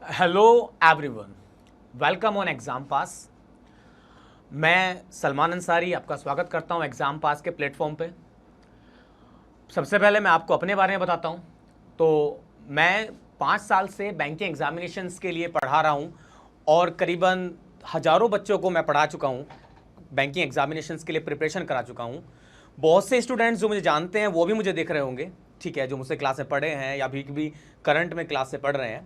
Hello everyone, welcome on exam pass. मैं सलमान अंसारी आपका स्वागत करता हूं एग्ज़ाम पास के प्लेटफॉर्म पे। सबसे पहले मैं आपको अपने बारे में बताता हूं। तो मैं 5 साल से बैंकिंग एग्जामिनेशंस के लिए पढ़ा रहा हूं और करीबन हज़ारों बच्चों को मैं पढ़ा चुका हूं, बैंकिंग एग्जामिनेशंस के लिए प्रिपरेशन करा चुका हूं। बहुत से स्टूडेंट्स जो मुझे जानते हैं वो भी मुझे देख रहे होंगे, ठीक है, जो मुझसे क्लास में पढ़े हैं या भी करंट में क्लास से पढ़ रहे हैं।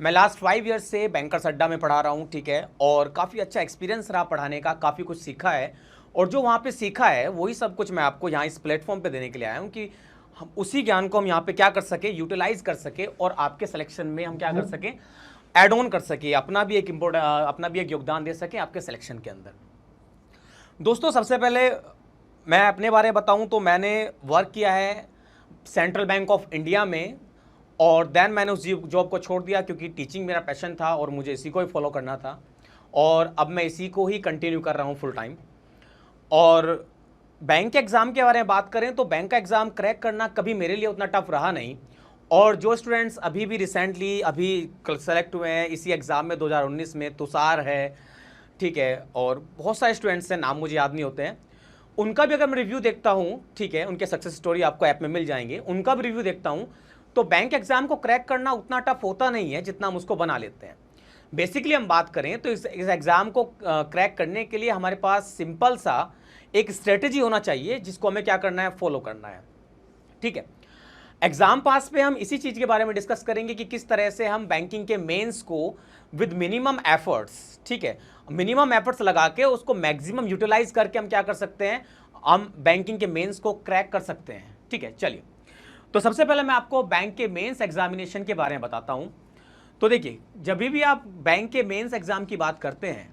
मैं लास्ट 5 ईयर्स से बैंकर्स अड्डा में पढ़ा रहा हूँ, ठीक है, और काफ़ी अच्छा एक्सपीरियंस रहा पढ़ाने का, काफ़ी कुछ सीखा है। और जो वहाँ पे सीखा है वही सब कुछ मैं आपको यहाँ इस प्लेटफॉर्म पे देने के लिए आया हूँ कि हम उसी ज्ञान को हम यहाँ पे क्या कर सके, यूटिलाइज कर सके और आपके सिलेक्शन में हम क्या कर सकें, एड ऑन कर सके, अपना भी एक योगदान दे सकें आपके सिलेक्शन के अंदर। दोस्तों, सबसे पहले मैं अपने बारे में बताऊं तो मैंने वर्क किया है सेंट्रल बैंक ऑफ इंडिया में, और देन मैंने उस जॉब को छोड़ दिया क्योंकि टीचिंग मेरा पैशन था और मुझे इसी को ही फॉलो करना था। और अब मैं इसी को ही कंटिन्यू कर रहा हूँ फुल टाइम। और बैंक के एग्ज़ाम के बारे में बात करें तो बैंक का एग्ज़ाम क्रैक करना कभी मेरे लिए उतना टफ रहा नहीं। और जो स्टूडेंट्स अभी भी रिसेंटली अभी सेलेक्ट हुए हैं इसी एग्ज़ाम में 2019 में, तुषार है, ठीक है, और बहुत सारे स्टूडेंट्स हैं, नाम मुझे याद नहीं होते हैं, उनका भी अगर मैं रिव्यू देखता हूँ, ठीक है, उनके सक्सेस स्टोरी आपको ऐप में मिल जाएंगे, उनका भी रिव्यू देखता हूँ, तो बैंक एग्जाम को क्रैक करना उतना टफ होता नहीं है जितना हम उसको बना लेते हैं। बेसिकली हम बात करें तो इस एग्जाम को क्रैक करने के लिए हमारे पास सिंपल सा एक स्ट्रेटेजी होना चाहिए जिसको हमें क्या करना है, फॉलो करना है, ठीक है। एग्जाम पास पे हम इसी चीज के बारे में डिस्कस करेंगे कि किस तरह से हम बैंकिंग के मेंस को विद मिनिमम एफर्ट्स, ठीक है, मिनिमम एफर्ट्स लगा के उसको मैक्सिमम यूटिलाइज करके हम क्या कर सकते हैं, हम बैंकिंग के मेंस को क्रैक कर सकते हैं, ठीक है। चलिए, तो सबसे पहले मैं आपको बैंक के मेंस एग्जामिनेशन के बारे में बताता हूं। तो देखिए, जब भी आप बैंक के मेंस एग्जाम की बात करते हैं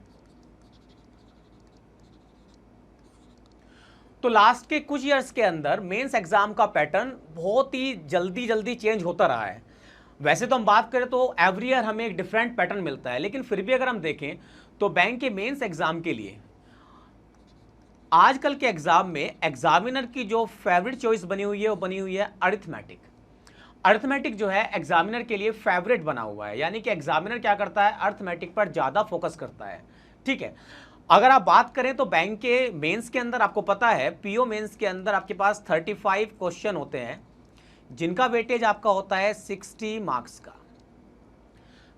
तो लास्ट के कुछ ईयर्स के अंदर मेंस एग्जाम का पैटर्न बहुत ही जल्दी जल्दी चेंज होता रहा है। वैसे तो हम बात करें तो एवरी ईयर हमें एक डिफरेंट पैटर्न मिलता है, लेकिन फिर भी अगर हम देखें तो बैंक के मेंस एग्जाम के लिए आजकल के एग्जाम में एग्जामिनर की जो फेवरेट चॉइस बनी हुई है वो बनी हुई है अरिथमेटिक। अरिथमेटिक जो है एग्जामिनर के लिए फेवरेट बना हुआ है, यानी कि एग्जामिनर क्या करता है, अरिथमेटिक पर ज्यादा फोकस करता है, ठीक है। अगर आप बात करें तो बैंक के मेंस के अंदर आपको पता है पीओ मेंस के अंदर आपके पास 35 क्वेश्चन होते हैं जिनका वेटेज आपका होता है 60 मार्क्स का।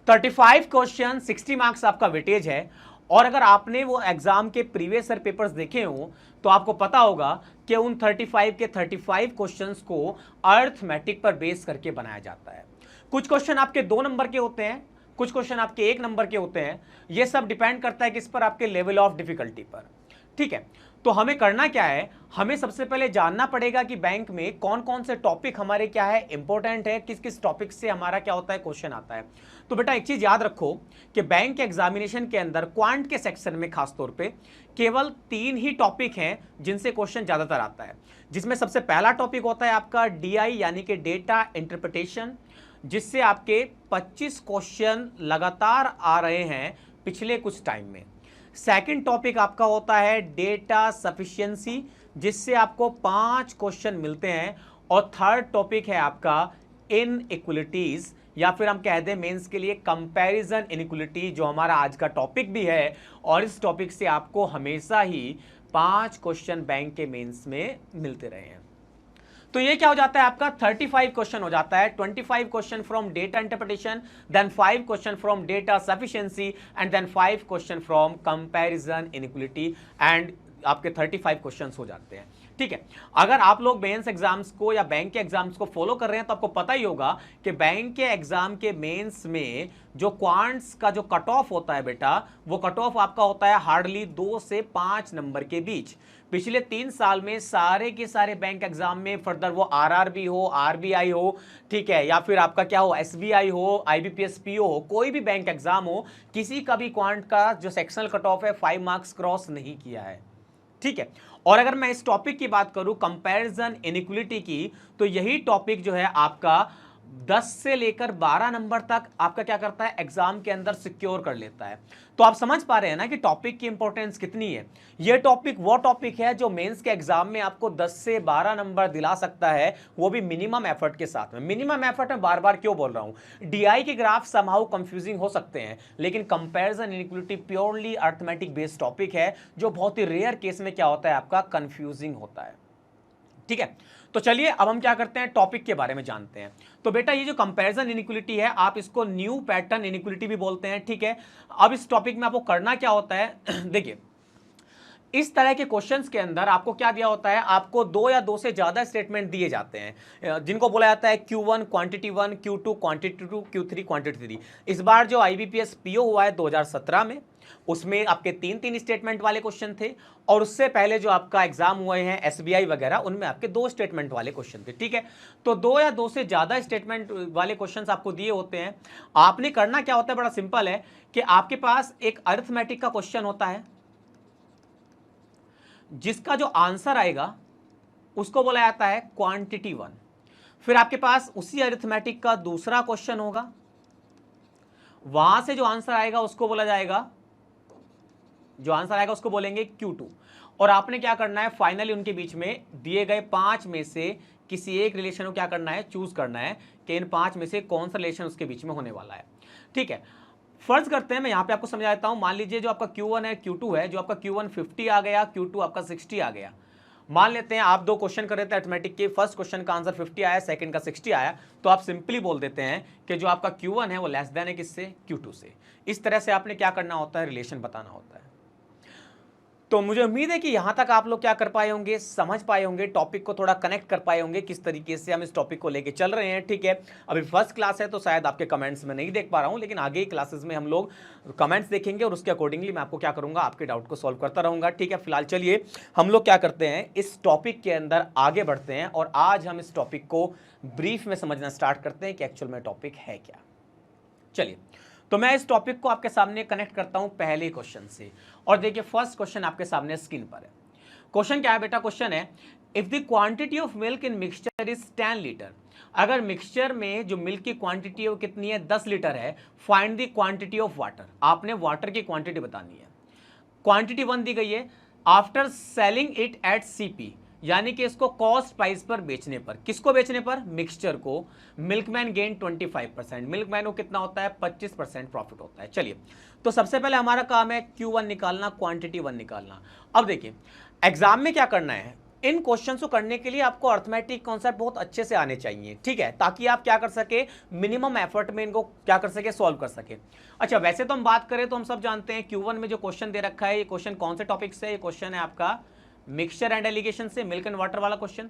35 क्वेश्चन 60 मार्क्स आपका वेटेज है। और अगर आपने वो एग्जाम के प्रीवियस ईयर पेपर्स देखे हो तो आपको पता होगा कि उन 35 के 35 क्वेश्चंस को अरिथमेटिक पर बेस करके बनाया जाता है। कुछ क्वेश्चन आपके 2 नंबर के होते हैं, कुछ क्वेश्चन आपके 1 नंबर के होते हैं। ये सब डिपेंड करता है किस पर, आपके लेवल ऑफ डिफिकल्टी पर, ठीक है। तो हमें करना क्या है, हमें सबसे पहले जानना पड़ेगा कि बैंक में कौन कौन से टॉपिक हमारे क्या है, इंपॉर्टेंट है, किस किस टॉपिक से हमारा क्या होता है, क्वेश्चन आता है। तो बेटा एक चीज याद रखो कि बैंक के एग्जामिनेशन के अंदर क्वांट के सेक्शन में खासतौर पे केवल 3 ही टॉपिक हैं जिनसे क्वेश्चन ज्यादातर आता है, जिसमें सबसे पहला टॉपिक होता है आपका डीआई यानी कि डेटा इंटरप्रिटेशन, जिससे आपके 25 क्वेश्चन लगातार आ रहे हैं पिछले कुछ टाइम में। सेकंड टॉपिक आपका होता है डेटा सफिशिएंसी, जिससे आपको 5 क्वेश्चन मिलते हैं। और थर्ड टॉपिक है आपका इनइक्वलिटीज, या फिर हम कह दें मेंस के लिए कंपैरिजन इनइक्वलिटी, जो हमारा आज का टॉपिक भी है। और इस टॉपिक से आपको हमेशा ही 5 क्वेश्चन बैंक के मेंस में मिलते रहे हैं। तो ये क्या हो जाता है आपका 35 क्वेश्चन हो जाता है, 25 question from data interpretation, then 5 question from data sufficiency and then 5 question from comparison inequality, and आपके 35 क्वेश्चंस हो जाते हैं, ठीक है। अगर आप लोग मेंस एग्जाम्स को या बैंक के एग्जाम्स को फॉलो कर रहे हैं तो आपको पता ही होगा कि बैंक के एग्जाम के मेंस में जो क्वांट्स का जो कट ऑफ होता है बेटा, वो कट ऑफ आपका होता है हार्डली 2 से 5 नंबर के बीच। पिछले 3 साल में सारे के सारे बैंक एग्जाम में, फर्दर वो आरआरबी हो, आरबीआई हो, ठीक है, या फिर आपका क्या हो, एसबीआई हो, आईबीपीएस पीओ हो, कोई भी बैंक एग्जाम हो, किसी का भी क्वांट का जो सेक्शनल कट ऑफ है 5 मार्क्स क्रॉस नहीं किया है, ठीक है। और अगर मैं इस टॉपिक की बात करूं कंपैरिजन इनइक्वलिटी की, तो यही टॉपिक जो है आपका 10 से लेकर 12 नंबर तक आपका क्या करता है, एग्जाम के अंदर सिक्योर कर लेता है। तो आप समझ पा रहे हैं ना कि टॉपिक की इंपॉर्टेंस कितनी है। ये टॉपिक वो टॉपिक है जो मेंस के एग्जाम में आपको 10 से 12 नंबर दिला सकता है, वो भी मिनिमम एफर्ट के साथ में। मिनिमम एफर्ट में बार बार क्यों बोल रहा हूं, डीआई के ग्राफ समहाउ कंफ्यूजिंग हो सकते हैं, लेकिन comparison inequality purely arithmetic based topic है, जो बहुत ही रेयर केस में क्या होता है, आपका कंफ्यूजिंग होता है। ठीक है, तो चलिए अब हम क्या करते हैं, टॉपिक के बारे में जानते हैं। तो बेटा ये जो कंपैरिजन इनइक्वालिटी है, आप इसको न्यू पैटर्न इनइक्वालिटी भी बोलते हैं। ठीक है, अब इस टॉपिक में आपको करना क्या होता है देखिए, इस तरह के क्वेश्चंस के अंदर आपको क्या दिया होता है, आपको दो या दो से ज्यादा स्टेटमेंट दिए जाते हैं, जिनको बोला जाता है Q1 quantity 1, Q2 quantity 2, Q3 quantity 3। इस बार जो IBPS PO हुआ है 2017 में, उसमें आपके तीन तीन स्टेटमेंट वाले क्वेश्चन थे, और उससे पहले जो आपका एग्जाम हुए हैं SBI वगैरह, उनमें आपके दो स्टेटमेंट वाले क्वेश्चन थे। ठीक है, तो दो या दो से ज्यादा स्टेटमेंट वाले क्वेश्चंस आपको दिए होते हैं। आपने करना क्या होता है, बड़ा सिंपल है कि आपके पास एक अरिथमेटिक का क्वेश्चन होता है, जिसका जो आंसर आएगा उसको बोला जाता है क्वांटिटी 1। फिर आपके पास उसी अरिथमेटिक का दूसरा क्वेश्चन होगा, वहां से जो आंसर आएगा उसको बोला जाएगा, जो आंसर आएगा उसको बोलेंगे Q2। और आपने क्या करना है, फाइनली उनके बीच में दिए गए 5 में से किसी एक रिलेशन को क्या करना है, चूज करना है कि इन 5 में से कौन सा रिलेशन उसके बीच में होने वाला है। ठीक है, फर्ज करते हैं, मैं यहां पे आपको समझा देता हूं। मान लीजिए जो आपका Q1 है, Q2 है, जो आपका Q1 50 आ गया, Q2 आपका 60 आ गया। मान लेते हैं आप दो क्वेश्चन कर रहे थे अरिथमेटिक के, फर्स्ट क्वेश्चन का आंसर 50 आया, सेकंड का 60 आया, तो आप सिंपली बोल देते हैं कि जो आपका Q1 है वो लेस देन है किससे, Q2 से। इस तरह से आपने क्या करना होता है, रिलेशन बताना होता है। तो मुझे उम्मीद है कि यहां तक आप लोग क्या कर पाए होंगे, समझ पाए होंगे, टॉपिक को थोड़ा कनेक्ट कर पाए होंगे, किस तरीके से हम इस टॉपिक को लेके चल रहे हैं। ठीक है, अभी फर्स्ट क्लास है तो शायद आपके कमेंट्स में नहीं देख पा रहा हूं, लेकिन आगे क्लासेस में हम लोग कमेंट्स देखेंगे और उसके अकॉर्डिंगली मैं आपको क्या करूंगा, आपके डाउट को सॉल्व करता रहूंगा। ठीक है, फिलहाल चलिए हम लोग क्या करते हैं, इस टॉपिक के अंदर आगे बढ़ते हैं, और आज हम इस टॉपिक को ब्रीफ में समझना स्टार्ट करते हैं कि एक्चुअल में टॉपिक है क्या। चलिए, तो मैं इस टॉपिक को आपके सामने कनेक्ट करता हूं पहले क्वेश्चन से, और देखिए फर्स्ट क्वेश्चन आपके सामने स्क्रीन पर है। क्वेश्चन क्या है बेटा, क्वेश्चन है if the quantity of milk in mixture is 10 litre. अगर मिक्सचर में जो मिल्क की क्वांटिटी है वो कितनी है, 10 लीटर है, find the quantity of water. आपने वाटर की क्वांटिटी बतानी है। क्वांटिटी 1 दी गई है, after selling it at CP, यानी कि इसको कॉस्ट प्राइस पर बेचने पर, किसको बेचने पर, मिक्सचर को, मिल्कमैन गेन 25%। मिल्कमैन को कितना होता है, 25% प्रॉफिट होता है। चलिए, तो सबसे पहले हमारा काम है Q1 निकालना, क्वांटिटी 1 निकालना। अब देखिए एग्जाम में क्या करना है, इन क्वेश्चंस को करने के लिए आपको अर्थमेटिक कॉन्सेप्ट बहुत अच्छे से आने चाहिए। ठीक है, ताकि आप क्या कर सके, मिनिमम एफर्ट में इनको क्या कर सके, सॉल्व कर सके। अच्छा, वैसे तो हम बात करें तो हम सब जानते हैं Q1 में जो क्वेश्चन दे रखा है, ये क्वेश्चन कौन से टॉपिक से, ये क्वेश्चन है आपका मिक्सचर एंड एलिगेशन से, मिल्क एंड वाटर वाला क्वेश्चन।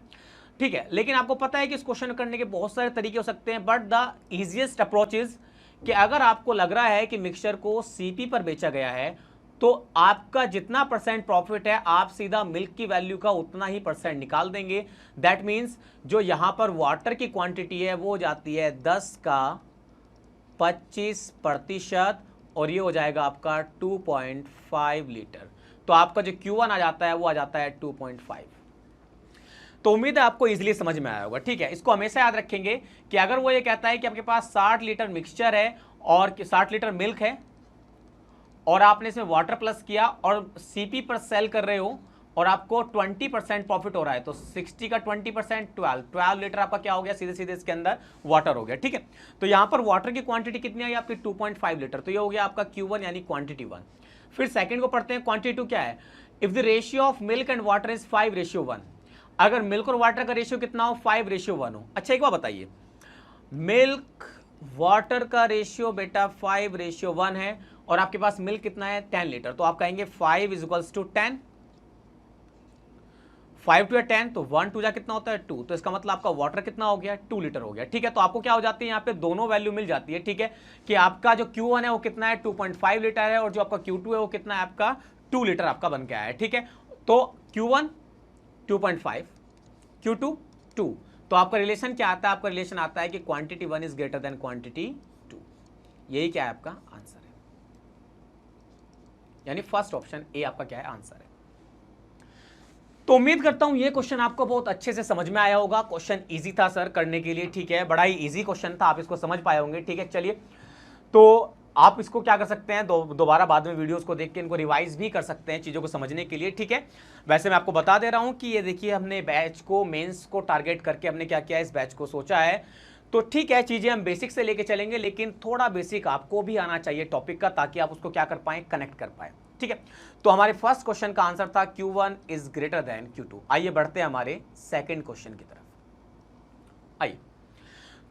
ठीक है, लेकिन आपको पता है कि इस क्वेश्चन करने के बहुत सारे तरीके हो सकते हैं, but the easiest approach is कि अगर आपको लग रहा है कि मिक्सचर को CP पर बेचा गया है, तो आपका जितना % प्रॉफिट है, आप सीधा मिल्क की वैल्यू का उतना ही % निकाल देंगे। दैट मीन्स जो यहां पर वाटर की क्वांटिटी है वो जाती है 10 का 25%, और ये हो जाएगा आपका 2.5 लीटर। तो आपका जो Q1 आ जाता है वो आ जाता है 2.5। तो उम्मीद है आपको इजीली समझ में आया होगा। ठीक है, इसको हमेशा याद रखेंगे कि अगर वो ये कहता है कि आपके पास 60 लीटर मिक्सचर है और 60 लीटर मिल्क है, और आपने इसमें वाटर प्लस किया और CP पर सेल कर रहे हो, और आपको 20% प्रॉफिट हो रहा है, तो 60 का 20% 12 लीटर आपका क्या हो गया, सीधे सीधे इसके अंदर वाटर हो गया। ठीक है, तो यहां पर वाटर की क्वांटिटी कितनी आई आपकी, 2.5 लीटर। तो ये हो गया आपका Q1 यानी क्वांटिटी 1। फिर सेकंड को पढ़ते हैं, क्वांटिटी 2 क्या है, if the ratio of milk and water is 5:1। अगर मिल्क और वाटर का रेशियो कितना हो, 5:1 हो। अच्छा, एक बात बताइए, मिल्क वाटर का रेशियो बेटा 5:1 है, और आपके पास मिल्क कितना है, 10 लीटर, तो आप कहेंगे 5 = 10, 5 2 10, तो 1 2 जा कितना होता है 2, तो इसका मतलब आपका वाटर कितना हो गया, 2 लीटर हो गया। ठीक है, तो आपको क्या हो जाती है, यहाँ पे दोनों वैल्यू मिल जाती है। ठीक है, कि आपका जो Q1 है वो कितना है, 2.5 लीटर है, और जो आपका Q2 है वो कितना है, आपका 2 लीटर आपका बन के आया है। ठीक है, तो Q1 2.5, Q2 2, तो आपका रिलेशन क्या आता है, आपका रिलेशन आता है कि quantity 1 is greater than quantity 2। यही क्या है आपका आंसर है, यानी फर्स्ट ऑप्शन ए आपका क्या है, आंसर है। तो उम्मीद करता हूं ये क्वेश्चन आपको बहुत अच्छे से समझ में आया होगा। क्वेश्चन इजी था सर करने के लिए, ठीक है, बड़ा ही इजी क्वेश्चन था, आप इसको समझ पाए होंगे, ठीक है। चलिए, तो आप इसको क्या कर सकते हैं, दोबारा बाद में वीडियोस को देख के इनको रिवाइज भी कर सकते हैं चीज़ों को समझने के लिए, ठीक है। वैसे मैं आपको बता दे रहा हूं कि ये देखिए, हमने बैच को, मेंस को टारगेट करके हमने क्या किया, इस बैच को सोचा है। तो ठीक है, चीज़ें हम बेसिक से लेके चलेंगे, लेकिन थोड़ा बेसिक आपको भी आना चाहिए टॉपिक का, ताकि आप उसको क्या कर पाएँ, कनेक्ट कर पाएँ, ठीक है। तो हमारे फर्स्ट क्वेश्चन का आंसर था Q1 is greater than Q2। आइए बढ़ते हैं हमारे सेकंड क्वेश्चन की तरफ। आइए,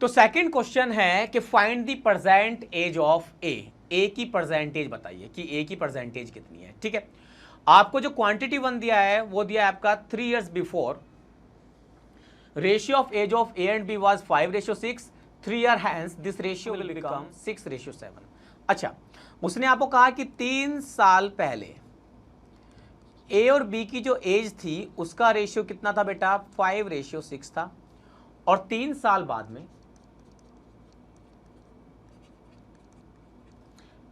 तो सेकंड क्वेश्चन है कि find the present age of A की परसेंटेज बताइए कि ए की परसेंटेज कितनी है, ठीक है। आपको जो क्वांटिटी वन दिया है वो दिया है आपका 3 years before, ratio of age of A and B was 5:6, 3 year hence this ratio will become 6:7। अच्छा, उसने आपको कहा कि 3 साल पहले ए और बी की जो एज थी उसका रेशियो कितना था बेटा, 5:6 था, और 3 साल बाद में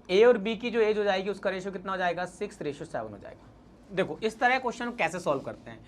ए और बी की जो एज हो जाएगी उसका रेशियो कितना हो जाएगा, 6:7 हो जाएगा। देखो इस तरह क्वेश्चन कैसे सॉल्व करते हैं,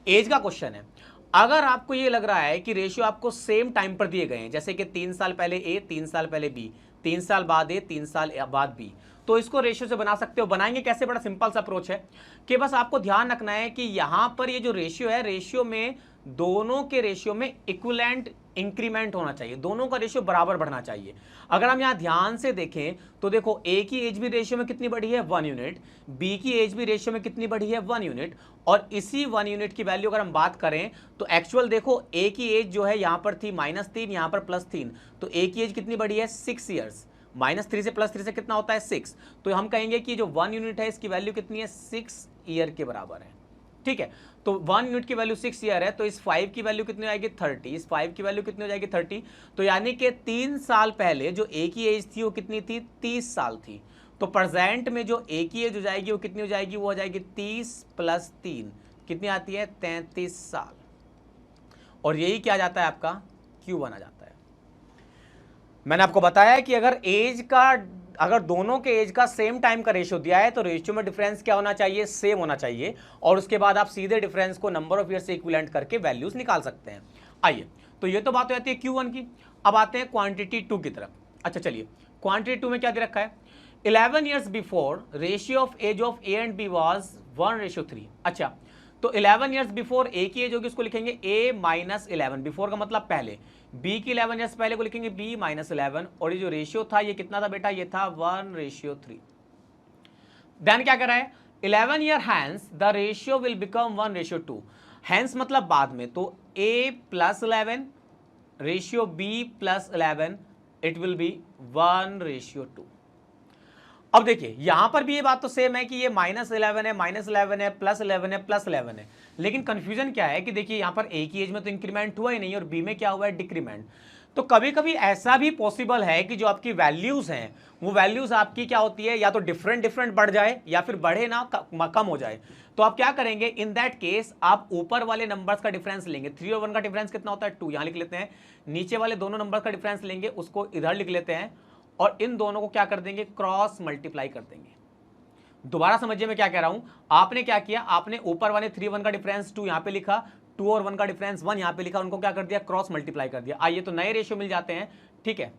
एज का क्वेश्चन है। अगर आपको ये लग रहा है कि रेशियो आपको सेम टाइम पर दिए गए हैं, जैसे कि 3 साल पहले ए, 3 साल पहले बी, 3 साल बाद ए, 3 साल बाद बी, तो इसको रेशियो से बना सकते हो। बनाएंगे कैसे, बड़ा सिंपल सा अप्रोच है कि बस आपको ध्यान रखना है कि यहां पर ये जो रेशियो है, रेशियो में दोनों के रेशियो में इक्विवेलेंट इंक्रीमेंट होना चाहिए, दोनों का रेशियो बराबर बढ़ना चाहिए। अगर हम यहां ध्यान से देखें तो देखो, ए की एज भी रेशियो में कितनी बढ़ी है, 1 यूनिट, बी की एज भी रेशियो में कितनी बढ़ी है, 1 यूनिट, और इसी 1 यूनिट की वैल्यू अगर हम बात करें तो एक्चुअल देखो, ए की एज जो है यहां पर थी -3, यहां पर +3, तो ए की एज कितनी बढ़ी है, 6 ईयर्स, -3 से +3 से कितना होता है, 6, तो हम कहेंगे कि जो 1 यूनिट है इसकी वैल्यू कितनी है, 6 ईयर के बराबर है, ठीक है। तो 1 यूनिट की वैल्यू 6 ईयर है, तो इस 5 की वैल्यू कितनी हो जाएगी, 30, इस 5 की वैल्यू कितनी हो जाएगी, 30, तो यानी कि 3 साल पहले जो ए की एज थी वो कितनी थी, 30 साल थी। तो प्रेजेंट में जो ए की एज हो जाएगी वो कितनी हो जाएगी, वो हो जाएगी 30 + 3, कितनी आती है, 33 साल, और यही क्या जाता है आपका Q1 आ जाता है। मैंने आपको बताया कि अगर दोनों के एज का सेम टाइम का रेशियो दिया है तो रेशियो में डिफरेंस क्या होना चाहिए, सेम होना चाहिए, और उसके बाद आप सीधे डिफरेंस को नंबर ऑफ ईयर से इक्विवेलेंट करके वैल्यूज निकाल सकते हैं। आइए, तो ये तो बात हो जाती है Q1 की। अब आते हैं क्वांटिटी 2 की तरफ। अच्छा चलिए, क्वांटिटी 2 में क्या दे रखा है, 11 years before ratio of age of A and B was 1:3। अच्छा, तो 11 years बिफोर ए की एज होगी, उसको लिखेंगे a - 11, बिफोर का मतलब पहले, बी की 11 years पहले को लिखेंगे b - 11, और ये जो रेशियो था ये कितना था बेटा, ये था 1:3। देन क्या कर रहा है, 11 year hence the ratio will become 1:2, hence मतलब बाद में, तो a + 11 ratio b + 11, it will be 1:2। अब देखिए यहां पर भी ये बात तो सेम है कि ये -11 है, -11 है, +11 है, +11 है, लेकिन कंफ्यूजन क्या है कि देखिए यहां पर ए की एज में तो इंक्रीमेंट हुआ ही नहीं और बी में क्या हुआ है, डिक्रीमेंट। तो कभी कभी ऐसा भी पॉसिबल है कि जो आपकी वैल्यूज हैं वो वैल्यूज आपकी क्या होती है, या तो डिफरेंट बढ़ जाए या फिर बढ़े ना, कम हो जाए। तो आप क्या करेंगे, इन दैट केस आप ऊपर वाले नंबर्स का डिफरेंस लेंगे, 3 और 1 का डिफरेंस कितना होता है, 2, यहां लिख लेते हैं। नीचे वाले दोनों नंबर का डिफरेंस लेंगे, उसको इधर लिख लेते हैं, और इन दोनों को क्या कर देंगे, क्रॉस मल्टीप्लाई कर देंगे। दोबारा समझिए मैं क्या कह रहा हूं, आपने क्या किया, आपने ऊपर वाले 3 1 का डिफरेंस 2 यहां पे लिखा, 2 और 1 का डिफरेंस 1 यहां पे लिखा, उनको क्या कर दिया, क्रॉस मल्टीप्लाई कर दिया। आइए, तो नए रेशियो मिल जाते हैं, ठीक है।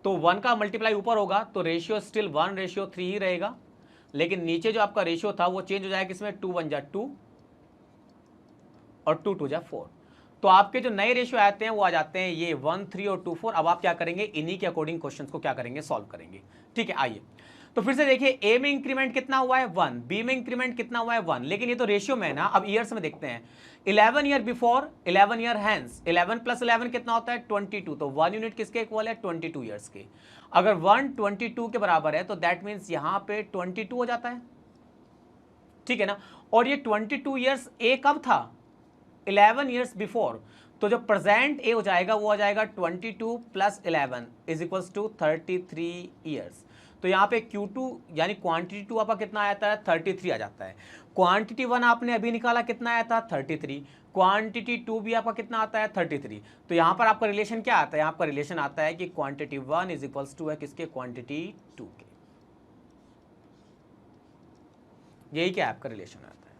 तो 1 का मल्टीप्लाई ऊपर होगा तो रेशियो स्टिल 1:3 ही रहेगा, लेकिन नीचे जो आपका रेशियो था वो चेंज हो जाएगा किसमें, 2 1 जा 2 और 2 2 जा 4। तो आपके जो नए रेशियो आते हैं वो आ जाते हैं ये 1 3 और 2 4। अब आप क्या करेंगे, इन्हीं के अकॉर्डिंग क्वेश्चंस को क्या करेंगे, सॉल्व करेंगे, ठीक है। आइए, तो फिर से देखिए, ए में इंक्रीमेंट कितना हुआ है, 1, बी में इंक्रीमेंट कितना हुआ है, 1, लेकिन ये तो रेशियो में है ना। अब ईयर्स में देखते हैं, 11 ईयर बिफोर, 11 ईयर हैंस, 11 + 11 कितना होता है, 22, तो 1 यूनिट किसके इक्वल है, 22 ईयर्स के। अगर 1 22 के बराबर है तो दैट मीन्स यहां पे 22 हो जाता है, ठीक है ना। और ये 22 ईयर्स ए कब था, 11 ईयर्स बिफोर, तो जो प्रेजेंट ए हो जाएगा वो आ जाएगा 22 + 11 = 33 ईयर्स। तो यहाँ पे Q2 यानी क्वांटिटी 2 आपका कितना आया था, 33 आ जाता है। क्वांटिटी 1 आपने अभी निकाला, कितना आया था, 33। क्वांटिटी 2 भी आपका कितना आता है, 33। तो यहाँ पर आपका रिलेशन क्या आता है, यहाँ पर रिलेशन आता है कि क्वांटिटी 1 = है किसके, क्वांटिटी 2 के। यही क्या आपका रिलेशन आता है।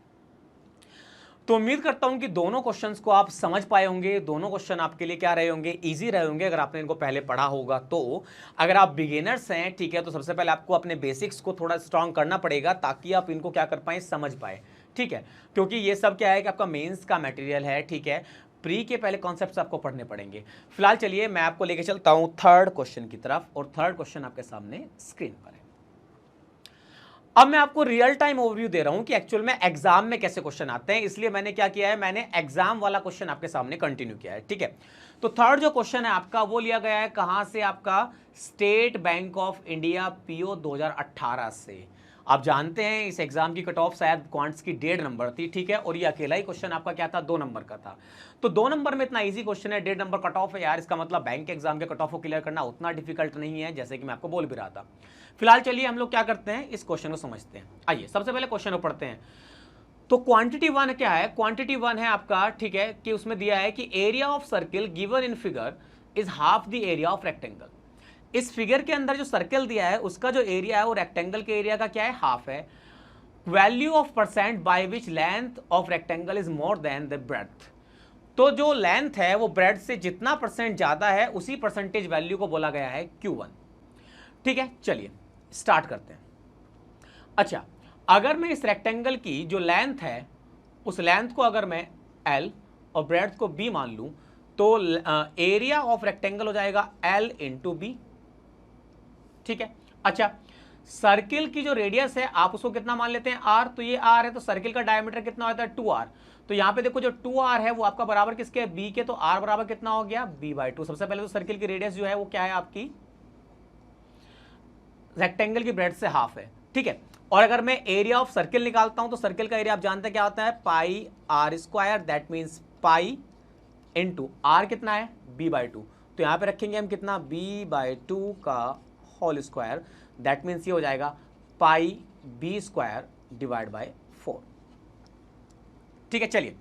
तो उम्मीद करता हूं कि दोनों क्वेश्चंस को आप समझ पाए होंगे, दोनों क्वेश्चन आपके लिए क्या रहे होंगे, इजी रहे होंगे अगर आपने इनको पहले पढ़ा होगा तो। अगर आप बिगिनर्स हैं, ठीक है, तो सबसे पहले आपको अपने बेसिक्स को थोड़ा स्ट्रांग करना पड़ेगा ताकि आप इनको क्या कर पाए, समझ पाए, ठीक है, क्योंकि ये सब क्या है कि आपका मेंस का मटेरियल है, ठीक है, प्री के पहले कॉन्सेप्ट्स आपको पढ़ने पड़ेंगे। फिलहाल चलिए मैं आपको लेके चलता हूं थर्ड क्वेश्चन की तरफ, और थर्ड क्वेश्चन आपके सामने स्क्रीन पर है। अब मैं आपको रियल टाइम ओवरव्यू दे रहा हूं कि एक्चुअल में एग्जाम में कैसे क्वेश्चन आते हैं, इसलिए मैंने क्या किया है, मैंने एग्जाम वाला क्वेश्चन आपके सामने कंटिन्यू किया है, ठीक है। तो थर्ड जो क्वेश्चन है आपका वो लिया गया है कहां से, आपका state bank of India PO 2018 से। आप जानते हैं इस एग्जाम की कट ऑफ शायद क्वांट्स की 1.5 नंबर थी, ठीक है, और ये अकेला ही क्वेश्चन आपका क्या था, 2 नंबर का था। तो 2 नंबर में इतना इजी क्वेश्चन है, 1.5 नंबर कट ऑफ है यार, इसका मतलब बैंक के एग्जाम के कट ऑफ को क्लियर करना उतना डिफिकल्ट नहीं है, जैसे कि मैं आपको बोल भी रहा था। फिलहाल चलिए हम लोग क्या करते हैं, इस क्वेश्चन को समझते हैं। आइए सबसे पहले क्वेश्चन को पढ़ते हैं। तो क्वांटिटी 1 क्या है, क्वांटिटी 1 है आपका, ठीक है, कि उसमें दिया है कि area of circle given in figure is half the area of rectangle. इस फिगर के अंदर जो सर्कल दिया है उसका जो एरिया है वो रेक्टेंगल के एरिया का क्या है, हाफ है। Value of percent by which length of rectangle is more than the breadth. तो जो लेंथ है वो ब्रेड्थ से जितना परसेंट ज्यादा है उसी परसेंटेज वैल्यू को बोला गया है Q1, ठीक है। चलिए स्टार्ट करते हैं। अच्छा, अगर मैं इस रेक्टेंगल की जो लेंथ है उस लेंथ को अगर मैं L और ब्रेड्थ को B मान लूं तो एरिया ऑफ रेक्टेंगल हो जाएगा L इंटू बी, ठीक है। अच्छा, सर्किल की जो रेडियस है आप उसको कितना मान लेते हैं, R, तो ये R है, तो सर्किल का डायमीटर कितना होता है, 2R। तो यहां पे देखो जो 2R है वो आपका बराबर किसके है, B के, तो R बराबर कितना हो गया, B/2। सबसे पहले तो सर्किल की रेडियस जो है वो क्या है आपकी, रेक्टेंगल की ब्रेड्थ से हाफ है, ठीक है। और अगर मैं एरिया ऑफ सर्किल निकालता हूं तो सर्किल का एरिया आप जानते हैं क्या होता है, pi r square, that means pi into r कितना है, B/2। तो यहां पे रखेंगे हम कितना, B/2 का होल स्क्वायर, दैट मीन्स ये हो जाएगा पाई B² डिवाइड बाय 4, ठीक है। चलिए,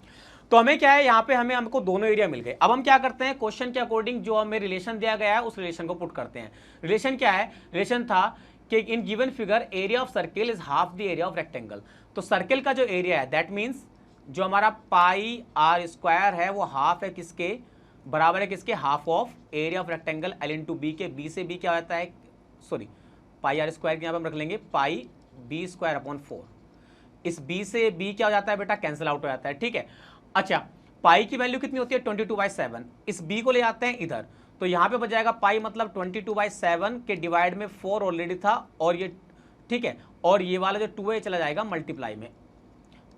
तो हमें क्या है, यहां पे हमको दोनों एरिया मिल गए। अब हम क्या करते हैं, क्वेश्चन के अकॉर्डिंग जो हमें रिलेशन दिया गया है उस रिलेशन को पुट करते हैं। रिलेशन क्या है, रिलेशन था कि in given figure area of circle is half the area of rectangle. तो सर्किल का जो एरिया है दैट मीन्स जो हमारा पाई आर स्क्वायर है वो हाफ है किसके, बराबर है किसके, half of area of rectangle L into B के। बी से बी क्या होता है, सॉरी, पाई आर स्क्वायर यहाँ पे हम रख लेंगे पाई B²/4। इस B से B क्या हो जाता है बेटा, कैंसिल आउट हो जाता है, ठीक है। अच्छा, पाई की वैल्यू कितनी होती है, 22/7। इस B को ले आते हैं इधर, तो यहां पे बच जाएगा पाई मतलब 22/7 के डिवाइड में 4 ऑलरेडी था, और ये, ठीक है, और ये वाला जो 2 है चला जाएगा मल्टीप्लाई में,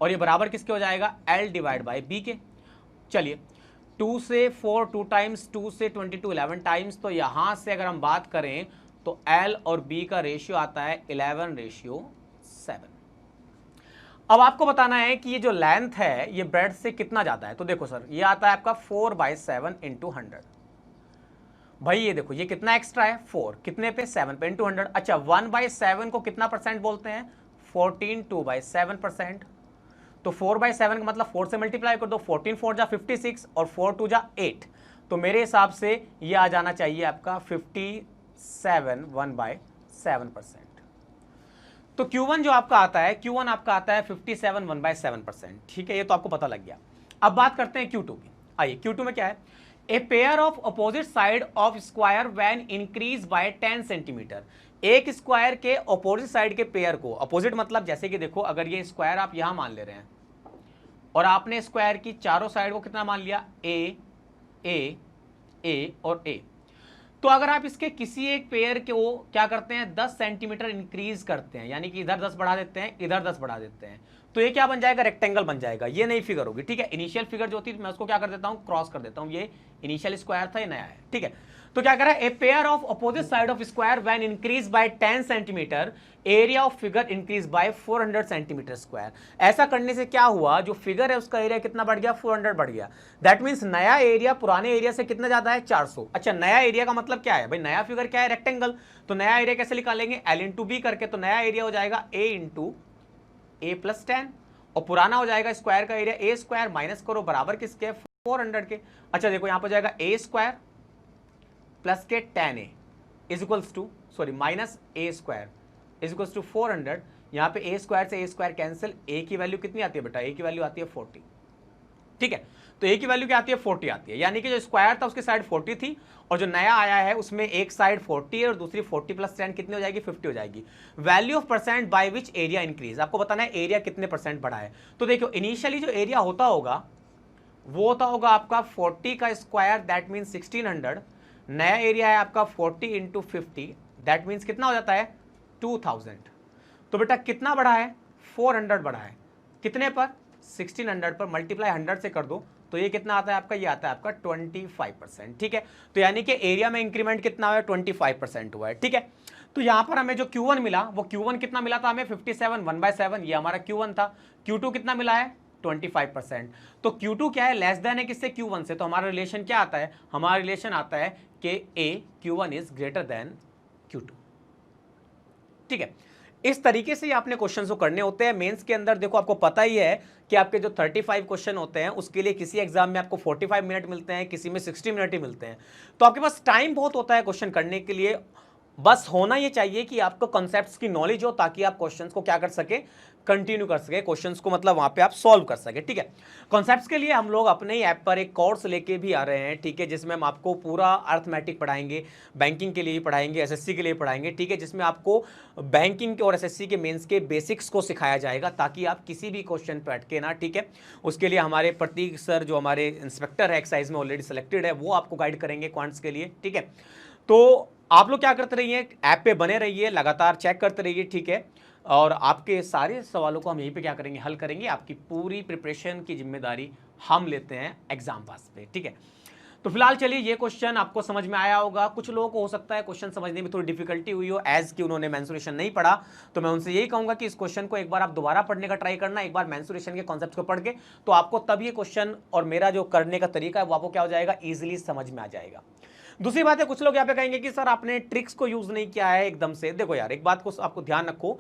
और ये बराबर किसके हो जाएगा, L डिवाइड बाई B के। चलिए 2 से 4 2 टाइम्स, 2 से 22 11 टाइम्स, तो यहां से अगर हम बात करें तो L और B का रेशियो आता है 11:7। अब आपको बताना है कि ये जो लेंथ है ये ब्रेड्थ से कितना ज्यादा है। तो देखो सर, ये आता है आपका 4/7 इंटू 100। भाई ये देखो ये कितना एक्स्ट्रा है, 4 कितने पे, 7 पे, इंटू 100। अच्छा, 1/7 को कितना परसेंट बोलते हैं, 14 2/7%। तो 4/7 का मतलब 4 से मल्टीप्लाई कर दो, 14 4 जा 56 और 4 2 जा 8। तो मेरे हिसाब से ये आ जाना चाहिए आपका 57 1/7%। तो Q1 जो आपका आता है, Q1 आपका आता है 57 1/7%, ठीक है, ये तो आपको पता लग गया। अब बात करते हैं Q2 की। आइए Q2 में क्या है, a pair of opposite side of square when increase by 10 centimetre. एक स्क्वायर के अपोजिट साइड के पेयर को, अपोजिट मतलब जैसे कि देखो अगर ये स्क्वायर आप यहां मान ले रहे हैं और आपने स्क्वायर की चारों साइड को कितना मान लिया, ए ए ए और ए, तो अगर आप इसके किसी एक पेयर को क्या करते हैं, 10 सेंटीमीटर इंक्रीज करते हैं, यानी कि इधर 10 बढ़ा देते हैं, इधर 10 बढ़ा देते हैं, तो ये क्या बन जाएगा, रेक्टेंगल बन जाएगा। ये नई फिगर होगी, ठीक है। इनिशियल फिगर जो थी मैं उसको क्या कर देता हूं, क्रॉस कर देता हूं, ये इनिशियल स्क्वायर था, ये नया है, ठीक है। तो क्या करा, a pair of opposite side of square when increase by 10 centimetre, area of figure increase by 400 centimetre square. ऐसा करने से क्या हुआ, जो फिगर है उसका एरिया कितना बढ़ गया, 400 बढ़ गया। दैट मीन्स नया एरिया पुराने एरिया से कितना ज्यादा है, 400। अच्छा, नया एरिया का मतलब क्या है भाई, नया फिगर क्या है, रेक्टेंगल। तो नया एरिया कैसे निकालेंगे, L इंटू बी करके। तो नया एरिया हो जाएगा A इंटू A प्लस 10, और पुराना हो जाएगा स्क्वायर का एरिया A स्क्वायर, माइनस करो बराबर किसके, 400 के। अच्छा देखो यहां पर जाएगा A स्क्वायर प्लस के 10A is equals to, sorry, minus A square is equals to 400। यहां पे A स्क्वायर से A स्क्वायर कैंसिल, A की वैल्यू कितनी आती है बेटा, A की वैल्यू आती है 40। ठीक है। तो ए की वैल्यू क्या आती है 40 आती है, यानी कि जो स्क्वायर था उसकी साइड 40 थी और जो नया आया है उसमें एक साइड 40 है और दूसरी 40 प्लस 10 कितनी हो जाएगी 50 हो जाएगी। Value of percent by which area increase, आपको बताना है एरिया कितने परसेंट बढ़ा है। तो देखो इनिशियली जो एरिया होता होगा वो होता होगा आपका 40 का स्क्वायर दैट मीन्स 1600, नया एरिया है आपका 40 इंटू 50 दैट मीन्स कितना हो जाता है 2000। तो बेटा कितना बढ़ा है 400 बढ़ा है, कितने पर 1600 पर, मल्टीप्लाई 100 से कर दो तो ये कितना आता है आपका, ये आता है आपका 25%। ठीक है, तो यानी कि एरिया में इंक्रीमेंट कितना हुआ है 25% हुआ है। ठीक है, तो यहां पर हमें जो Q1 मिला वो Q1 कितना मिला था हमें 57 1/7, ये हमारा Q1 था। Q2 कितना मिला है 25%। तो Q2 क्या है लेस देन है किससे Q1 से, तो हमारा रिलेशन क्या आता है, हमारा रिलेशन आता है कि Q1 is greater than Q2। ठीक है, इस तरीके से आपने क्वेश्चन को करने होते हैं मेंस के अंदर। देखो आपको पता ही है कि आपके जो 35 क्वेश्चन होते हैं उसके लिए किसी एग्जाम में आपको 45 मिनट मिलते हैं, किसी में 60 मिनट ही मिलते हैं। तो आपके पास टाइम बहुत होता है क्वेश्चन करने के लिए, बस होना ये चाहिए कि आपको कॉन्सेप्ट्स की नॉलेज हो ताकि आप क्वेश्चंस को क्या कर सके, कंटिन्यू कर सके क्वेश्चंस को, मतलब वहां पे आप सॉल्व कर सके। ठीक है, कॉन्सेप्ट्स के लिए हम लोग अपने ही ऐप पर एक कोर्स लेके भी आ रहे हैं। ठीक है, जिसमें हम आपको पूरा अर्थमेटिक पढ़ाएंगे, बैंकिंग के लिए भी पढ़ाएंगे, एसएससी के लिए पढ़ाएंगे। ठीक है, जिसमें आपको बैंकिंग और एसएससी के मेंस के बेसिक्स को सिखाया जाएगा ताकि आप किसी भी क्वेश्चन पर अटके ना। ठीक है, उसके लिए हमारे प्रतीक सर जो हमारे इंस्पेक्टर है एक्साइज में ऑलरेडी सिलेक्टेड है, वो आपको गाइड करेंगे क्वांट्स के लिए। ठीक है, तो आप लोग क्या करते रहिए, ऐप पे बने रहिए, लगातार चेक करते रहिए। ठीक है, और आपके सारे सवालों को हम यहीं पे क्या करेंगे, हल करेंगे। आपकी पूरी प्रिपरेशन की जिम्मेदारी हम लेते हैं एग्जाम पास पे। ठीक है, तो फिलहाल चलिए ये क्वेश्चन आपको समझ में आया होगा। कुछ लोगों को हो सकता है क्वेश्चन समझने में थोड़ी डिफिकल्टी हुई हो, एज कि उन्होंने मेंसुरेशन नहीं पढ़ा, तो मैं उनसे यही कहूंगा कि इस क्वेश्चन को एक बार आप दोबारा पढ़ने का ट्राई करना, एक बार मेंसुरेशन के कॉन्सेप्ट को पढ़ के, तो आपको तब ये क्वेश्चन और मेरा जो करने का तरीका है वो आपको क्या हो जाएगा, ईजिली समझ में आ जाएगा। दूसरी बात है, कुछ लोग यहाँ पे कहेंगे कि सर आपने ट्रिक्स को यूज नहीं किया है एकदम से। देखो यार, एक बात को आपको ध्यान रखो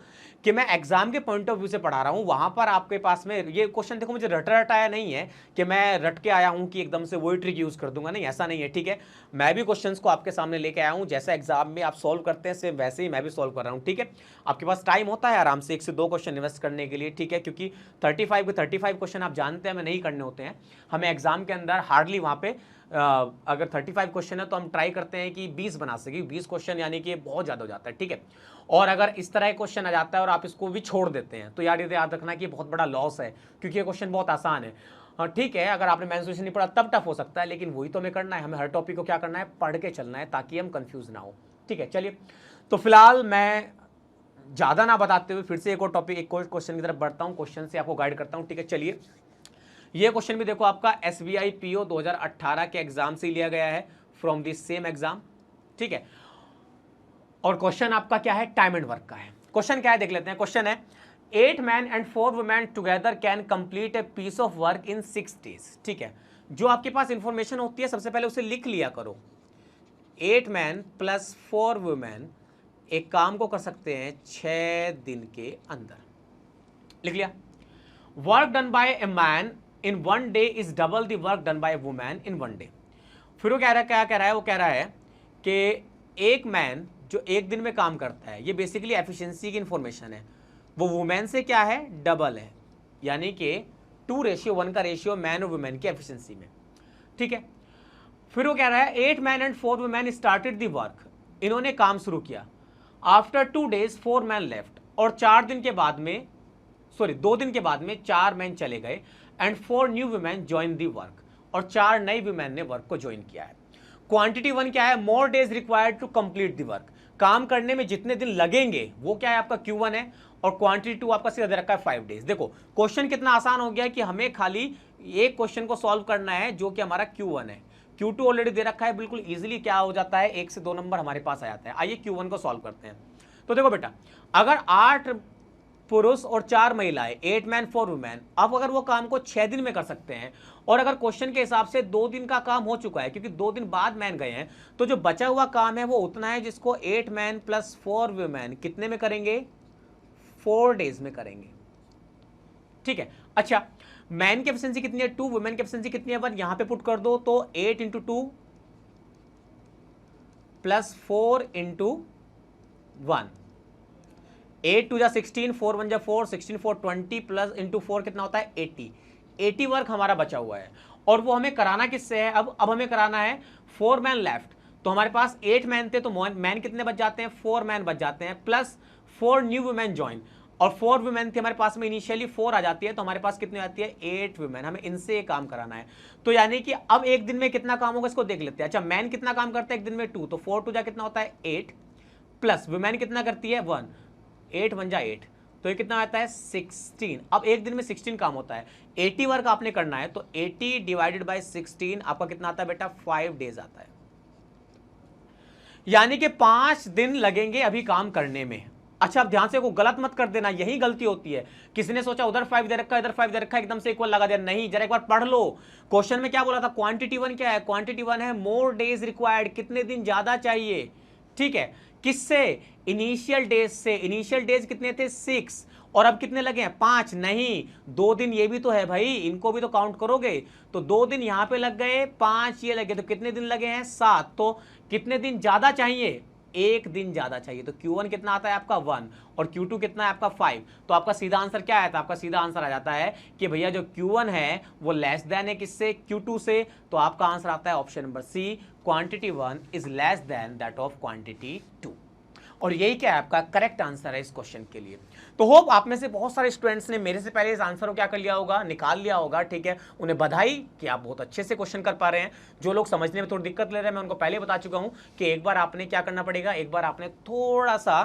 कि मैं एग्जाम के पॉइंट ऑफ व्यू से पढ़ा रहा हूँ, वहां पर आपके पास में ये क्वेश्चन देखो मुझे रट आया नहीं है कि मैं रट के आया हूँ कि एकदम से वही ट्रिक यूज कर दूंगा, नहीं ऐसा नहीं है। ठीक है, मैं भी क्वेश्चंस को आपके सामने लेके आया हूँ, जैसा एग्जाम में आप सोल्व करते हैं सेम वैसे ही मैं भी सोल्व कर रहा हूँ। ठीक है, आपके पास टाइम होता है आराम से 1 से 2 क्वेश्चन इन्वेस्ट करने के लिए। ठीक है, क्योंकि 35 के 35 क्वेश्चन आप जानते हैं हमें नहीं करने होते हैं, हमें एग्जाम के अंदर हार्डली वहां पे अगर 35 क्वेश्चन है तो हम ट्राई करते हैं कि 20 बना सके। 20 क्वेश्चन यानी कि बहुत ज़्यादा हो जाता है। ठीक है, और अगर इस तरह क्वेश्चन आ जाता है और आप इसको भी छोड़ देते हैं तो यार ये याद रखना कि बहुत बड़ा लॉस है, क्योंकि ये क्वेश्चन बहुत आसान है। हाँ ठीक है, अगर आपने मेंसुरेशन नहीं पढ़ा तब टफ हो सकता है, लेकिन वही तो हमें करना है, हमें हर टॉपिक को क्या करना है, पढ़ के चलना है ताकि हम कंफ्यूज ना हो। ठीक है, चलिए तो फिलहाल मैं ज़्यादा ना बताते हुए फिर से एक और टॉपिक, एक और क्वेश्चन की तरफ बढ़ता हूँ, क्वेश्चन से आपको गाइड करता हूँ। ठीक है, चलिए ये क्वेश्चन भी देखो आपका SBI PO 2018 के एग्जाम से लिया गया है, फ्रॉम दिस सेम एग्जाम। ठीक है, और क्वेश्चन आपका क्या है, टाइम एंड वर्क का है। क्वेश्चन क्या है देख लेते हैं। क्वेश्चन है 8 men and 4 women together can complete a piece of work in 6 days। ठीक है, जो आपके पास इंफॉर्मेशन होती है सबसे पहले उसे लिख लिया करो। 8 men प्लस 4 women एक काम को कर सकते हैं 6 दिन के अंदर, लिख लिया। Work done by a man in 1 day is double the work done by a woman in 1 day। फिर वो कह रहा है, क्या कह रहा है, वो कह रहा है कि एक मैन जो एक दिन में काम करता है, ये बेसिकली एफिशिएंसी की इंफॉर्मेशन है, वो वुमेन से क्या है, डबल है, यानी कि 2:1 का रेशियो मैन और वुमेन की एफिशिएंसी में। ठीक है, फिर वो कह रहा है 8 men and 4 women started the work, इन्होंने काम शुरू किया। आफ्टर 2 days 4 men लेफ्ट, और 4 दिन के बाद में 2 दिन के बाद में 4 मैन चले गए, and 4 new women join the work, और 4 नई वुमेन ने वर्क को ज्वाइन किया है। क्वांटिटी 1 क्या है, more days required to complete the work, काम करने में जितने दिन लगेंगे वो क्या है आपका Q1 है, और क्वांटिटी 2 आपका सीधा दे रखा है 5 days। देखो क्वेश्चन कितना आसान हो गया कि हमें खाली एक क्वेश्चन को सॉल्व करना है जो कि हमारा Q1 है, Q2 ऑलरेडी दे रखा है, बिल्कुल इजीली क्या हो जाता है 1 से 2 नंबर हमारे पास आ जाता है। आइए Q1 को सॉल्व करते हैं। तो देखो बेटा, अगर 8 पुरुष और 4 महिलाएं, 8 men 4 women, अब अगर वो काम को 6 दिन में कर सकते हैं, और अगर क्वेश्चन के हिसाब से 2 दिन का काम हो चुका है क्योंकि 2 दिन बाद मैन गए हैं, तो जो बचा हुआ काम है वो उतना है जिसको 8 men प्लस 4 women कितने में करेंगे, 4 days में करेंगे। ठीक है, अच्छा मैन की एफिशिएंसी कितनी है 2, वुमेन की एफिशिएंसी कितनी है 1, यहां पे पुट कर दो, तो 8 × 2 प्लस 4 × 1, 8 2 जा 16, 4 1 जा 4, 16 4 20 प्लस इंटू 4 कितना होता है 80। 80 वर्क हमारा बचा हुआ है और वो हमें कराना किससे है? अब हमें कराना है 4 मैन लेफ्ट। तो हमारे पास 8 मैन थे, तो मैन कितने बच जाते हैं? 4 मैन बच जाते हैं, प्लस 4 न्यू वुमेन ज्वाइन, और 4 वुमेन थी हमारे पास में इनिशियली, 4 आ जाती है, तो हमारे पास कितनी आती है? 8 वुमेन। हमें इनसे ये काम कराना है। तो यानी कि अब एक दिन में कितना काम होगा इसको देख लेते हैं। अच्छा, मैन कितना काम करता है एक दिन में? 2, तो 4 टू जा कितना होता है? 8, प्लस वुमेन कितना करती है? 1, 8 1 जा 8, तो ये कितना आता है? 16। अब एक दिन में 16 काम होता है। 80 वर्क आपने करना है, तो 80 डिवाइडेड बाय 16 आपका कितना आता है बेटा? 5 डेज आता है। यानी कि 5 दिन लगेंगे अभी काम करने में। अच्छा, अब ध्यान से को गलत मत कर देना, यही गलती होती है। किसी ने सोचा उधर 5 दे रखा है, इधर 5 दे रखा है, एकदम से इक्वल लगा दिया। नहीं, जरा एक बार पढ़ लो क्वेश्चन में क्या बोला था। क्वांटिटी 1 क्या है? क्वांटिटी 1 है मोर डेज रिक्वायर्ड, कितने दिन ज्यादा चाहिए। ठीक है, किससे? इनिशियल डेज से। इनिशियल डेज कितने थे? 6, और अब कितने लगे हैं? 5। नहीं, 2 दिन ये भी तो है भाई, इनको भी तो काउंट करोगे। तो 2 दिन यहां पे लग गए, 5 ये लगे, तो कितने दिन लगे हैं? 7। तो कितने दिन ज्यादा चाहिए? 1 दिन ज्यादा चाहिए। तो Q1 कितना आता है आपका? 1, और Q2 कितना है आपका? 5। तो आपका सीधा आंसर क्या आया था? आपका सीधा आंसर आ जाता है कि भैया जो Q1 है वो लेस देन है किससे? Q2 से। तो आपका आंसर आता है option number C, quantity 1 is less than that of quantity 2। और यही क्या है? आपका करेक्ट आंसर है इस क्वेश्चन के लिए। तो होप आप में से बहुत सारे स्टूडेंट्स ने मेरे से पहले इस आंसर को क्या कर लिया होगा? निकाल लिया होगा। ठीक है, उन्हें बधाई कि आप बहुत अच्छे से क्वेश्चन कर पा रहे हैं। जो लोग समझने में थोड़ी दिक्कत ले रहे हैं, मैं उनको पहले बता चुका हूं कि एक बार आपने क्या करना पड़ेगा, एक बार आपने थोड़ा सा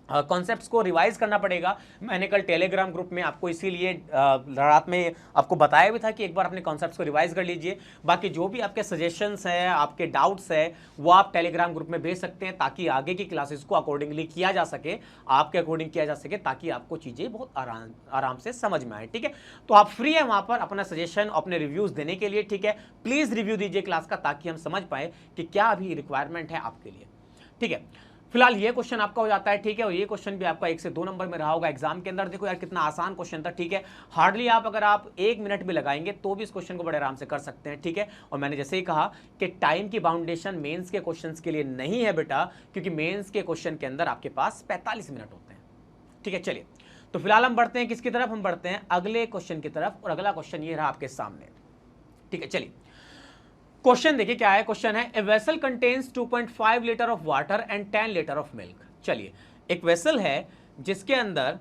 कॉन्सेप्ट्स को रिवाइज करना पड़ेगा। मैंने कल टेलीग्राम ग्रुप में आपको इसीलिए रात में आपको बताया भी था कि एक बार अपने कॉन्सेप्ट्स को रिवाइज कर लीजिए। बाकी जो भी आपके सजेशंस हैं, आपके डाउट्स हैं, वो आप टेलीग्राम ग्रुप में भेज सकते हैं, ताकि आगे की क्लासेस को अकॉर्डिंगली किया जा सके, आपके अकॉर्डिंग किया जा सके, ताकि आपको चीज़ें बहुत आराम से समझ में आए। ठीक है, तो आप फ्री है वहाँ पर अपना सजेशन, अपने रिव्यूज़ देने के लिए। ठीक है, प्लीज़ रिव्यू दीजिए क्लास का, ताकि हम समझ पाए कि क्या अभी रिक्वायरमेंट है आपके लिए। ठीक है, फिलहाल ये क्वेश्चन आपका हो जाता है। ठीक है, और ये क्वेश्चन भी आपका 1 से 2 नंबर में रहा होगा एग्जाम के अंदर। देखो यार कितना आसान क्वेश्चन था। ठीक है, हार्डली अगर आप 1 मिनट भी लगाएंगे तो भी इस क्वेश्चन को बड़े आराम से कर सकते हैं। ठीक है, और मैंने जैसे ही कहा कि टाइम की बाउंडेशन मेंस के क्वेश्चंस के लिए नहीं है बेटा, क्योंकि मेंस के क्वेश्चन के अंदर आपके पास 45 मिनट होते हैं। ठीक है, चलिए तो फिलहाल हम बढ़ते हैं किसकी तरफ? हम बढ़ते हैं अगले क्वेश्चन की तरफ, और अगला क्वेश्चन ये रहा आपके सामने। ठीक है, चलिए क्वेश्चन देखिए क्या है। क्वेश्चन है, a vessel contains 2.5 litre of water and 10 litre of milk. चलिए, एक वेसल है जिसके अंदर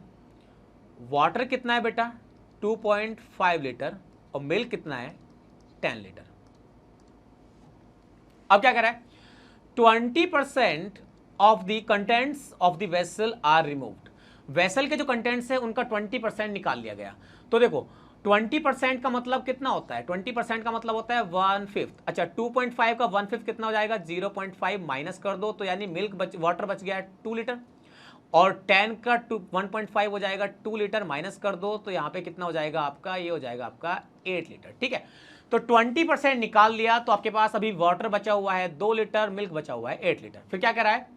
वाटर कितना है बेटा? 2.5 लीटर, और मिल्क कितना है? 10 लीटर। अब क्या कर रहा है? 20% of the contents of the vessel are removed. Vessel के जो कंटेंट्स है उनका 20% निकाल लिया गया। तो देखो 20% का मतलब कितना होता है? 20% का मतलब होता है 1/5। अच्छा, 2.5 का 1/5 कितना हो जाएगा? 0.5 माइनस कर दो, तो यानी वाटर बच गया 2 लीटर, और 10 का 1.5 हो जाएगा 2 लीटर, माइनस कर दो, तो यहाँ पे कितना हो जाएगा आपका? ये हो जाएगा आपका 8 लीटर। ठीक है, तो 20% निकाल लिया, तो आपके पास अभी वाटर बचा हुआ है 2 लीटर, मिल्क बचा हुआ है 8 लीटर। फिर क्या कह रहा है?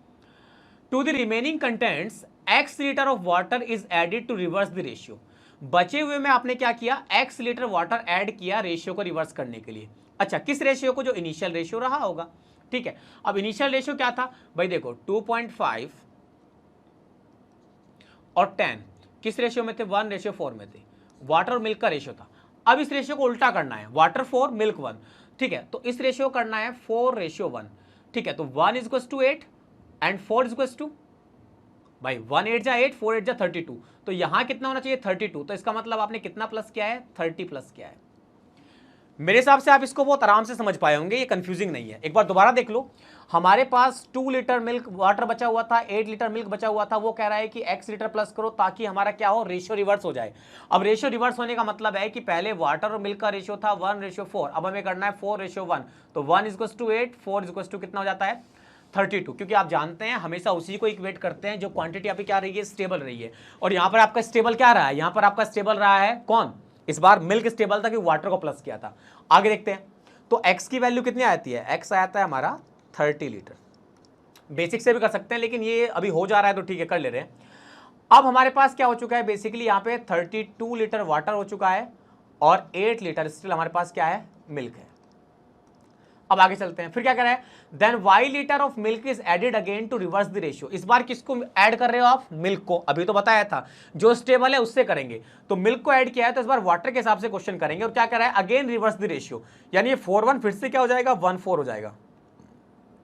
To the remaining contents x litre of water is added to reverse the ratio. बचे हुए में आपने क्या किया? x लीटर वाटर ऐड किया रेशियो को रिवर्स करने के लिए। अच्छा, किस रेशियो को? जो इनिशियल रेशियो रहा होगा। ठीक है, अब इनिशियल रेशियो क्या था भाई? देखो 2.5 और 10 किस रेशियो में थे? 1:4 में थे। वाटर और मिल्क का रेशियो था। अब इस रेशियो को उल्टा करना है, वाटर 4 मिल्क 1। ठीक है, तो इस रेशियो करना है 4:1। ठीक है, तो 1 is equals to 8 and 4 is equals to, भाई 1 8 जा 8, 4 8 जा 32, तो यहां कितना होना चाहिए? 32। तो इसका मतलब आपने कितना प्लस किया है? 30 प्लस किया है। मेरे हिसाब से आप इसको बहुत आराम से समझ पाए होंगे, ये कंफ्यूजिंग नहीं है। एक बार दोबारा देख लो, हमारे पास 2 लीटर मिल्क वाटर बचा हुआ था, 8 लीटर मिल्क बचा हुआ था। वो कह रहा है कि x लीटर प्लस करो ताकि हमारा क्या हो? रेशियो रिवर्स हो जाए। अब रेशियो रिवर्स होने का मतलब है कि पहले वाटर और मिल्क का रेशियो था 1:4, अब हमें करना है 4:1। तो 1 इज टू 8, 4 इज टू कितना हो जाता है? 32। क्योंकि आप जानते हैं हमेशा उसी को इक्वेट करते हैं जो क्वांटिटी आपकी क्या रही है? स्टेबल रही है। और यहां पर आपका स्टेबल क्या रहा है? यहां पर आपका स्टेबल रहा है कौन? इस बार मिल्क स्टेबल था कि वाटर को प्लस किया था। आगे देखते हैं, तो x की वैल्यू कितनी आती है? x आता है हमारा 30 लीटर। बेसिक से भी कर सकते हैं, लेकिन ये अभी हो जा रहा है तो ठीक है, कर ले रहे हैं। अब हमारे पास क्या हो चुका है? बेसिकली यहाँ पे 32 लीटर वाटर हो चुका है, और 8 लीटर स्टिल हमारे पास क्या है? मिल्क है। अब आगे चलते हैं, फिर क्या कर रहा है, then Y litre of milk is added again to reverse the ratio. इस बार किसको ऐड कर रहे हो आप, मिल्क को, अभी तो बताया था जो स्टेबल है उससे करेंगे, तो मिल्क को ऐड किया है तो इस बार वाटर के हिसाब से क्वेश्चन करेंगे, और क्या कर रहा है, अगेन रिवर्स द रेशियो, यानी ये 4:1 फिर से क्या हो जाएगा, 1:4 हो जाएगा,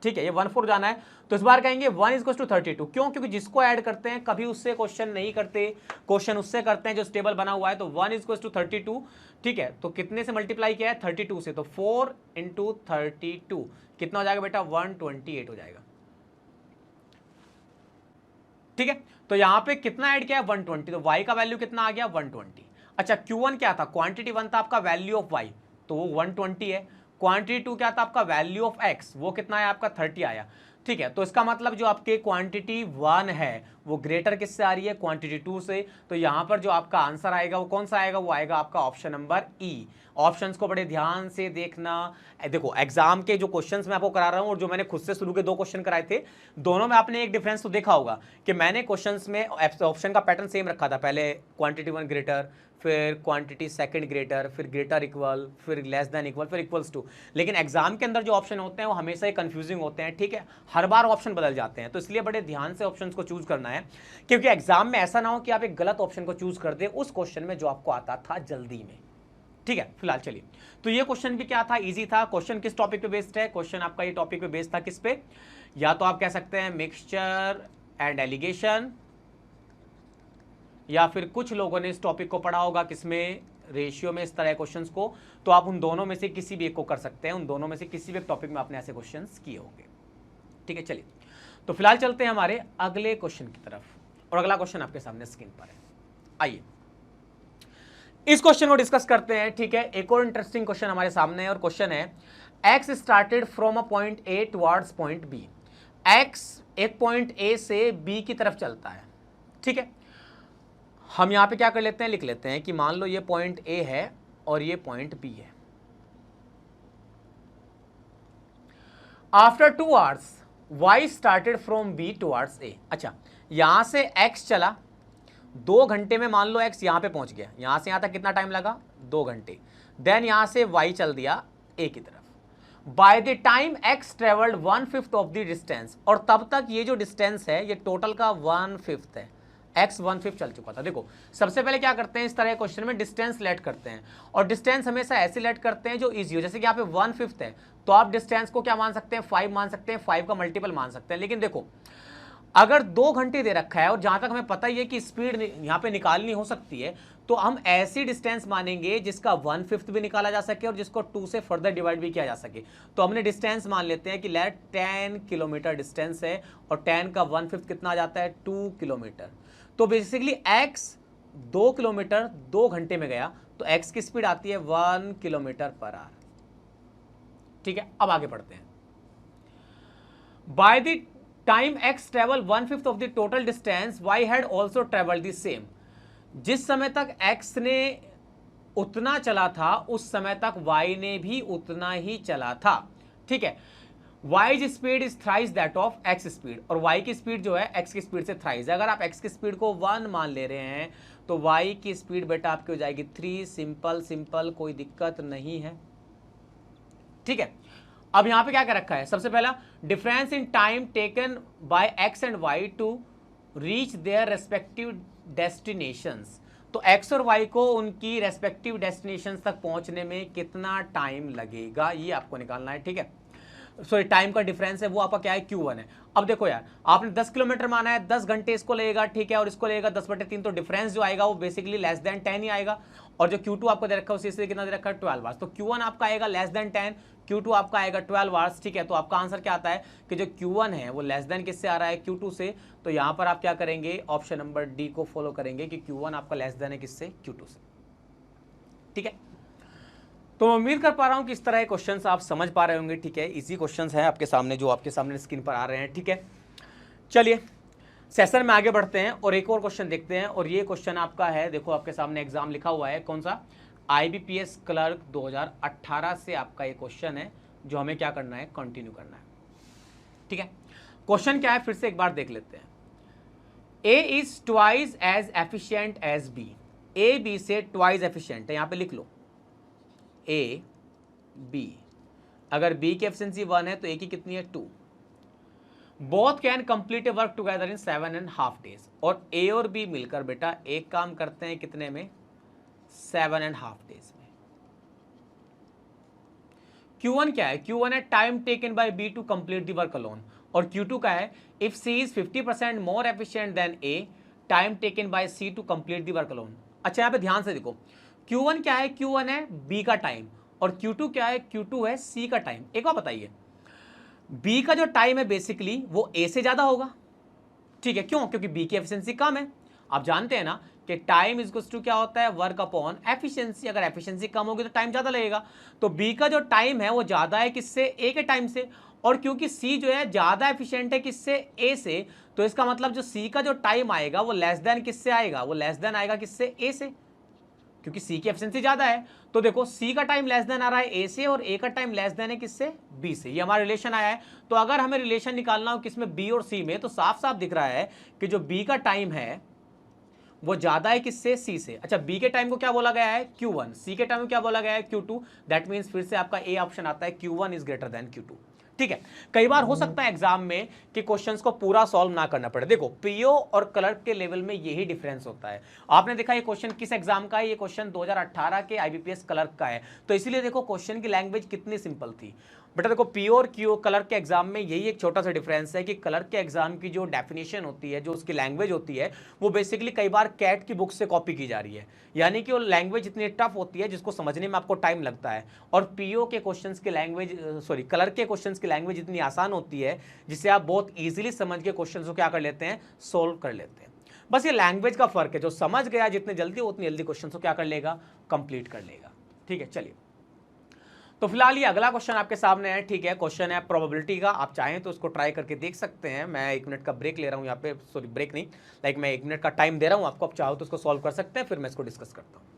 ठीक है, ये 1:4 जाना है, तो इस बार कहेंगे 1:32, क्यों, क्योंकि जिसको ऐड करते हैं कभी उससे क्वेश्चन नहीं करते, क्वेश्चन उससे करते हैं जो स्टेबल बना हुआ है, तो 1:32, ठीक है, तो कितने से मल्टीप्लाई किया है, 32 से, तो 4 × 32 कितना हो जाएगा बेटा, 128 हो जाएगा, ठीक है, तो यहां पे कितना ऐड किया है, 120, तो y का वैल्यू कितना आ गया, 120। अच्छा, Q1 क्या था, क्वांटिटी 1 था आपका वैल्यू ऑफ y, तो वो 120 है, क्वांटिटी 2 क्या था आपका वैल्यू ऑफ x, वो कितना है आपका 30 आया, ठीक है, तो इसका मतलब जो आपके क्वांटिटी 1 है वो ग्रेटर किससे आ रही है, क्वांटिटी 2 से, तो यहां पर जो आपका आंसर आएगा वो कौन सा आएगा, वो आएगा आपका ऑप्शन नंबर ई। ऑप्शंस को बड़े ध्यान से देखना, देखो एग्जाम के जो क्वेश्चंस मैं आपको करा रहा हूं और जो मैंने खुद से शुरू के 2 क्वेश्चन कराए थे, दोनों में आपने एक डिफरेंस तो देखा होगा कि मैंने क्वेश्चंस में ऑप्शन का पैटर्न सेम रखा था, पहले क्वांटिटी 1 ग्रेटर, फिर क्वांटिटी सेकंड ग्रेटर, फिर ग्रेटर इक्वल, फिर लेस देन इक्वल, फिर इक्वल्स टू, लेकिन एग्जाम के अंदर जो ऑप्शन होते हैं वो हमेशा ही कंफ्यूजिंग होते हैं, ठीक है, हर बार ऑप्शन बदल जाते हैं, तो इसलिए बड़े ध्यान से ऑप्शंस को चूज करना है, क्योंकि एग्जाम में ऐसा ना हो कि आप एक गलत ऑप्शन को चूज कर दे उस क्वेश्चन में जो आपको आता था जल्दी में, ठीक है। फिलहाल चलिए, तो ये क्वेश्चन भी क्या था, इजी था। क्वेश्चन किस टॉपिक पे बेस्ड है, क्वेश्चन आपका ये टॉपिक पे बेस्ड था किस पे, या तो आप कह सकते हैं मिक्सचर एंड एलिगेशन, या फिर कुछ लोगों ने इस टॉपिक को पढ़ा होगा किसमें, रेशियो में, इस तरह क्वेश्चंस को, तो आप उन दोनों में से किसी भी एक को कर सकते हैं, उन दोनों में से किसी भी एक टॉपिक में आपने ऐसे क्वेश्चंस किए होंगे, ठीक है। चलिए, तो फिलहाल चलते हैं हमारे अगले क्वेश्चन की तरफ, और अगला क्वेश्चन आपके सामने स्क्रीन पर है। आइए इस क्वेश्चन को डिस्कस करते हैं, ठीक है। एक और इंटरेस्टिंग क्वेश्चन हमारे सामने है, और क्वेश्चन है x started from a point A towards point B। x एक पॉइंट A से B की तरफ चलता है, ठीक है। हम यहां पे क्या कर लेते हैं, लिख लेते हैं कि मान लो ये पॉइंट A है और ये पॉइंट B है। After 2 hours y started from B towards A। अच्छा, यहां से x चला, 2 घंटे में मान लो x यहां पे पहुंच गया, यहां से यहां तक कितना टाइम लगा, 2 घंटे। देन यहां से y चल दिया A की तरफ। By the time x travelled 1/5 of the distance, और तब तक ये जो डिस्टेंस है ये टोटल का 1/5 है, x 1/5 चल चुका था। देखो सबसे पहले क्या करते हैं, इस तरह क्वेश्चन में डिस्टेंस लेट करते हैं, और डिस्टेंस हमेशा ऐसे लेट करते हैं जो इजी हो, जैसे कि यहाँ पे 1/5 है तो आप डिस्टेंस को क्या मान सकते हैं, 5 मान सकते हैं, 5 का मल्टीपल मान सकते हैं। लेकिन देखो अगर 2 घंटे दे रखा है और जहां तक हमें पता ही है कि स्पीड यहां पे निकालनी हो सकती है, तो हम ऐसी डिस्टेंस मानेंगे जिसका 1/5 भी निकाला जा सके और जिसको 2 से फर्दर डिवाइड भी किया जा सके। तो हमने डिस्टेंस मान लेते हैं कि लेट 10 किलोमीटर डिस्टेंस है, और 10 का 1/5 कितना आ जाता है, 2 किलोमीटर। तो बेसिकली x 2 किलोमीटर 2 घंटे में गया, तो x की स्पीड आती है 1 किलोमीटर पर आवर, ठीक है। अब आगे बढ़ते हैं। By the time x travel 1/5 of the total distance y had also travelled the same. जिस समय तक x ने उतना चला था उस समय तक y ने भी उतना ही चला था, ठीक है। y speed is thrice that of x speed, और y की स्पीड जो है x की स्पीड से थ्राइस है। अगर आप x की स्पीड को 1 मान ले रहे हैं तो y की स्पीड बेटा आपकी हो जाएगी 3। सिंपल, कोई दिक्कत नहीं है, ठीक है। अब यहां पे क्या कर रखा है, सबसे पहला difference in time taken by x and y to reach their respective destinations. तो x और y को उनकी रेस्पेक्टिव डेस्टिनेशंस तक पहुंचने में कितना टाइम लगेगा, ये आपको निकालना है, ठीक है। सॉरी, टाइम का डिफरेंस है वो आपका क्या है, Q1 है। अब देखो यार, आपने 10 किलोमीटर माना है, 10 घंटे इसको लगेगा, ठीक है, और इसको लगेगा 10/3, तो डिफरेंस जो आएगा वो बेसिकली लेस देन 10 ही आएगा। और जो Q2 आपको दे रखा है उसी से कितना दे रखा है, 12 आवर्स। तो Q1 आपका आएगा लेस देन 10, Q2 आपका आएगा 12 आवर्स, ठीक है। तो आपका आंसर क्या आता है कि जो Q1 है वो लेस देन किससे आ रहा है, Q2 से। तो यहां पर आप क्या करेंगे, ऑप्शन नंबर डी को फॉलो करेंगे कि Q1 आपका लेस देन है किससे, Q2 से, ठीक है। तो मैं उम्मीद कर पा रहा हूं कि इस तरह के क्वेश्चंस आप समझ पा रहे होंगे, ठीक है। इजी क्वेश्चंस हैं आपके सामने जो आपके सामने स्क्रीन पर आ रहे हैं, ठीक है। चलिए सेशन में आगे बढ़ते हैं और एक और क्वेश्चन देखते हैं, और ये क्वेश्चन आपका है, देखो आपके सामने एग्जाम लिखा हुआ है, कौन सा, IBPS क्लर्क 2018 से आपका ये क्वेश्चन है जो हमें क्या करना है, कंटिन्यू करना है, ठीक है। क्वेश्चन क्या है फिर से एक बार देख लेते हैं। A is twice as efficient as B। A B से ट्वाइस एफिशिएंट है, यहां पे लिख लो A B अगर बी की एफिशिएंसी 1 है तो ए की कितनी है 2। Both can complete a work together in 7.5 days। और ए और बी मिलकर बेटा एक काम करते हैं कितने में 7.5 days में। Q1 क्या है, Q1 है time taken by B to complete the work alone, और Q2 का है if C is 50% more efficient than A time taken by C to complete the work alone. अच्छा यहाँ पे ध्यान से देखो, Q1 क्या है, Q1 है बी का टाइम, और Q2 क्या है, Q2 है सी का टाइम। एक बार बताइए, बी का जो टाइम है बेसिकली वो ए से ज्यादा होगा, ठीक है, क्यों, क्योंकि बी की एफिशिएंसी कम है। आप जानते हैं ना कि टाइम इज इक्वल्स टू क्या होता है, वर्क अपॉन एफिशिएंसी। अगर एफिशिएंसी कम होगी तो टाइम ज्यादा लगेगा, तो बी का जो टाइम है वो ज्यादा है किससे, ए के टाइम से। और क्योंकि सी जो है ज्यादा एफिशिएंट है किससे, ए से, तो इसका मतलब जो सी का जो टाइम आएगा वो लेस देन किससे आएगा, वो लेस देन आएगा किससे, ए से, क्योंकि सी की एफिशिएंसी ज्यादा है। तो देखो सी का टाइम लेस देन आ रहा है ए से, और ए का टाइम लेस देन है किससे, बी से। ये हमारा रिलेशन आया है। तो अगर हमें रिलेशन निकालना हो किसमें, बी और सी में, तो साफ साफ दिख रहा है कि जो बी का टाइम है वो ज्यादा है किससे, सी से। अच्छा, बी के टाइम को क्या बोला गया है, Q1, सी के टाइम को क्या बोला गया है, Q2। दैट मींस फिर से आपका ए ऑप्शन आता है, Q1 is greater than Q2। ठीक है, कई बार हो सकता है एग्जाम में कि क्वेश्चंस को पूरा सॉल्व ना करना पड़े। देखो पीओ और क्लर्क के लेवल में यही डिफरेंस होता है। आपने देखा ये क्वेश्चन किस एग्जाम का है, ये क्वेश्चन 2018 के आईबीपीएस क्लर्क का है, तो इसीलिए देखो क्वेश्चन की लैंग्वेज कितनी सिंपल थी। बेटा देखो पीओ और क्यू क्लर्क के एग्जाम में यही एक छोटा सा डिफरेंस है कि क्लर्क के एग्जाम की जो डेफिनेशन होती है, जो उसकी लैंग्वेज होती है, वो बेसिकली कई बार कैट की बुक से कॉपी की जा रही है, यानी कि वो लैंग्वेज इतनी टफ होती है जिसको समझने में आपको टाइम लगता है। और पीओ के क्वेश्चंस की लैंग्वेज, सॉरी क्लर्क के क्वेश्चंस की लैंग्वेज इतनी आसान होती है जिससे आप बहुत ईजिली समझ के क्वेश्चंस को क्या कर लेते हैं, सोल्व कर लेते हैं। बस ये लैंग्वेज का फर्क है, जो समझ गया जितने जल्दी उतनी जल्दी क्वेश्चन को क्या कर लेगा, कंप्लीट कर लेगा। ठीक है, चलिए तो फिलहाल ये अगला क्वेश्चन आपके सामने है। ठीक है, क्वेश्चन है प्रोबेबिलिटी का, आप चाहें तो उसको ट्राई करके देख सकते हैं। मैं 1 मिनट का ब्रेक ले रहा हूँ यहाँ पे, सॉरी ब्रेक नहीं, लाइक मैं 1 मिनट का टाइम दे रहा हूँ आपको, आप चाहो तो उसको सॉल्व कर सकते हैं, फिर मैं इसको डिस्कस करता हूँ।